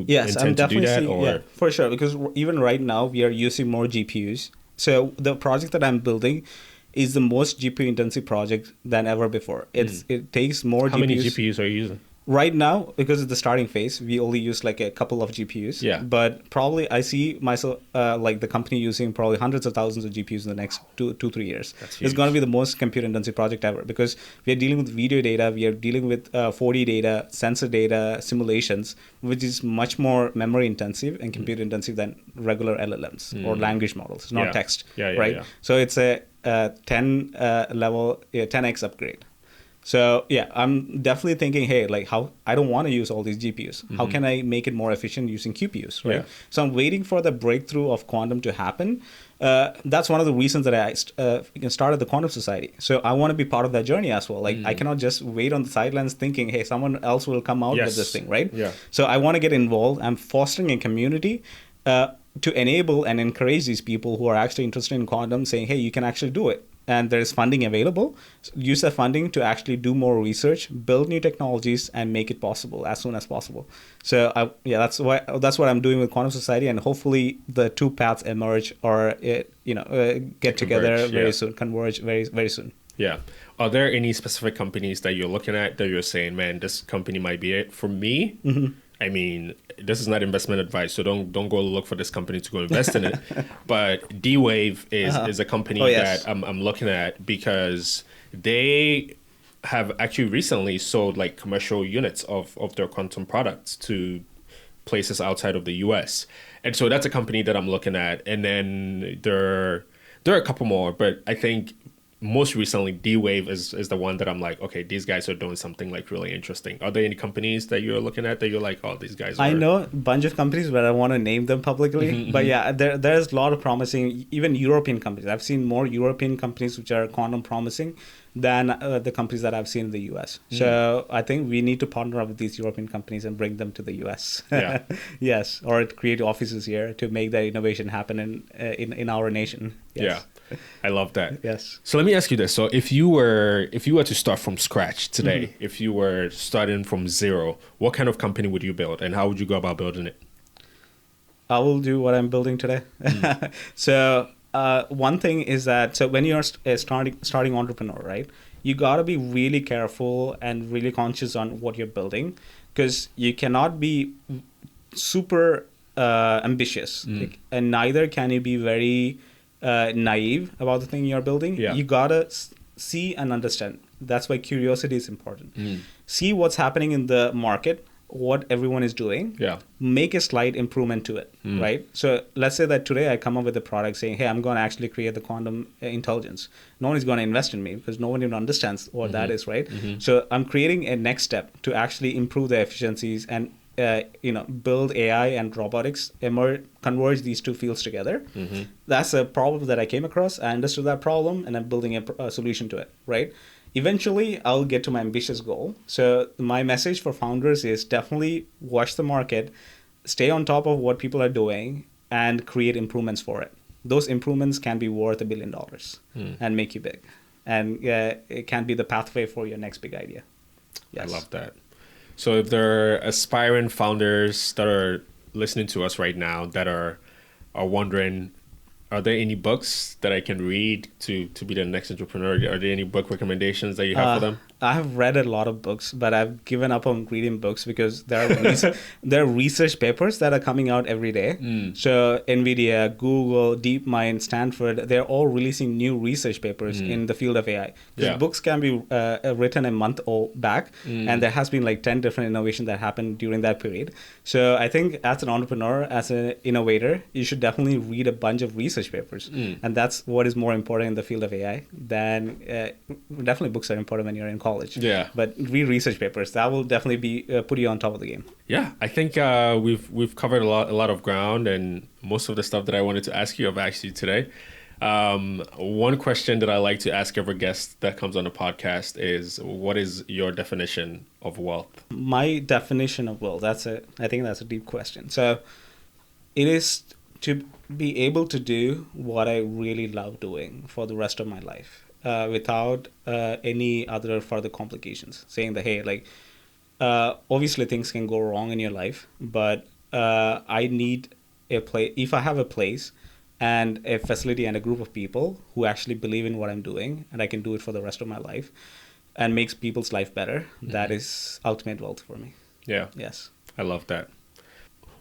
intend to do that? Yeah, for sure. Because even right now we are using more GPUs. So the project that I'm building is the most GPU intensive project than ever before. It takes more GPUs. How many GPUs are you using? Right now, because it's the starting phase, we only use like a couple of GPUs. Yeah. But probably I see myself, like the company using probably hundreds of thousands of GPUs in the next 2-3 years. That's huge. It's going to be the most compute intensive project ever, because we are dealing with video data, we are dealing with 4D data, sensor data, simulations, which is much more memory intensive and compute intensive than regular LLMs or language models. It's not text, right? So it's a 10x upgrade. So yeah, I'm definitely thinking, hey, like how I don't want to use all these GPUs. How can I make it more efficient using QPUs, right? Yeah. So I'm waiting for the breakthrough of quantum to happen. That's one of the reasons that I started the Quantum Society. So I want to be part of that journey as well. Like I cannot just wait on the sidelines thinking, hey, someone else will come out with this thing, right? Yeah. So I want to get involved. I'm fostering a community to enable and encourage these people who are actually interested in quantum, saying, hey, you can actually do it. And there's funding available. So use that funding to actually do more research, build new technologies, and make it possible as soon as possible. So that's what I'm doing with Quantum Society, and hopefully the two paths emerge or get together very soon, converge very very soon. Yeah. Are there any specific companies that you're looking at that you're saying, man, this company might be it for me? I mean, this is not investment advice, so don't go look for this company to go invest in it. But D-Wave is a company that I'm looking at, because they have actually recently sold like commercial units of their quantum products to places outside of the US. And so that's a company that I'm looking at. And then there are a couple more, but I think most recently, D-Wave is the one that I'm like, okay, these guys are doing something like really interesting. Are there any companies that you're looking at that you're like, oh, these guys are... I know a bunch of companies, but I want to name them publicly. But yeah, there's a lot of promising, even European companies. I've seen more European companies which are quantum promising than the companies that I've seen in the US. So I think we need to partner up with these European companies and bring them to the US. Yeah. Yes, or create offices here to make that innovation happen in our nation. Yes. Yeah. I love that. Yes. So let me ask you this. So if you were to start from scratch today, if you were starting from zero, what kind of company would you build, and how would you go about building it? I will do what I'm building today. So one thing is that, so when you're a starting entrepreneur, right, you got to be really careful and really conscious on what you're building, because you cannot be super ambitious, and neither can you be very naive about the thing you're building. You gotta see and understand. That's why curiosity is important. See what's happening in the market, what everyone is doing, Yeah. make a slight improvement to it, right? So let's say that today I come up with a product saying, hey, I'm going to actually create the quantum intelligence. No one is going to invest in me because no one even understands what that is, right? So I'm creating a next step to actually improve the efficiencies and build AI and robotics, converge these two fields together. That's a problem that I came across. I understood that problem, and I'm building a solution to it, right? Eventually, I'll get to my ambitious goal. So my message for founders is definitely watch the market, stay on top of what people are doing, and create improvements for it. Those improvements can be worth $1 billion and make you big. And it can be the pathway for your next big idea. Yes. I love that. So if there are aspiring founders that are listening to us right now that are wondering, are there any books that I can read to be the next entrepreneur? Are there any book recommendations that you have for them? I have read a lot of books, but I've given up on reading books because there are research papers that are coming out every day. So NVIDIA, Google, DeepMind, Stanford, they're all releasing new research papers in the field of AI. Because books can be written a month back, and there has been like 10 different innovations that happened during that period. So I think as an entrepreneur, as an innovator, you should definitely read a bunch of research papers. And that's what is more important in the field of AI than definitely books are important when you're in college. Yeah. But read research papers. That will definitely be put you on top of the game. Yeah, I think we've covered a lot of ground, and most of the stuff that I wanted to ask you have asked you today. One question that I like to ask every guest that comes on the podcast is, what is your definition of wealth? My definition of wealth, I think that's a deep question. So it is to be able to do what I really love doing for the rest of my life. Without any other further complications. Saying that, hey, like, obviously things can go wrong in your life, but I need a place. If I have a place and a facility and a group of people who actually believe in what I'm doing, and I can do it for the rest of my life, and makes people's life better, that is ultimate wealth for me. Yeah. Yes. I love that.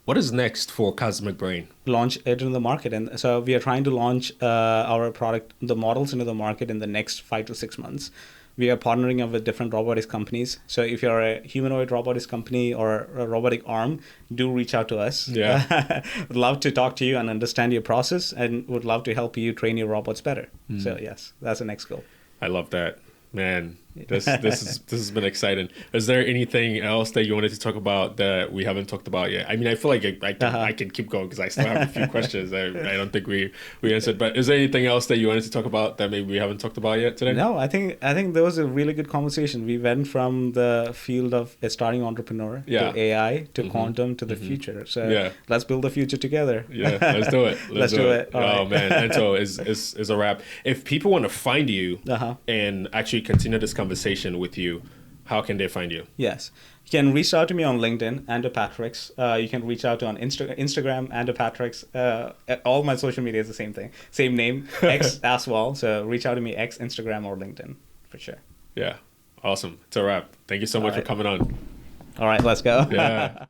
What is next for Cosmicbrain? Launch it in the market. And so we are trying to launch our product, the models into the market in the next 5 to 6 months. We are partnering up with different robotics companies. So if you're a humanoid robotics company or a robotic arm, do reach out to us. Yeah. Would love to talk to you and understand your process, and would love to help you train your robots better. So yes, that's the next goal. I love that. Man, this has been exciting. Is there anything else that you wanted to talk about that we haven't talked about yet? I mean, I feel like I can keep going because I still have a few questions I don't think we answered. But is there anything else that you wanted to talk about that maybe we haven't talked about yet today? No, I think there was a really good conversation. We went from the field of a starting entrepreneur to AI to quantum to the future. So let's build the future together. Yeah, let's do it. Let's do it. Oh man, Anto is a wrap. If people want to find you and actually continue this conversation with you, how can they find you? Yes. You can reach out to me on LinkedIn, Anto Patrex. You can reach out on Instagram, Anto Patrex. All my social media is the same thing. Same name, X as well. So reach out to me, X, Instagram, or LinkedIn, for sure. Yeah. Awesome. It's a wrap. Thank you so much for coming on. All right, let's go. Yeah.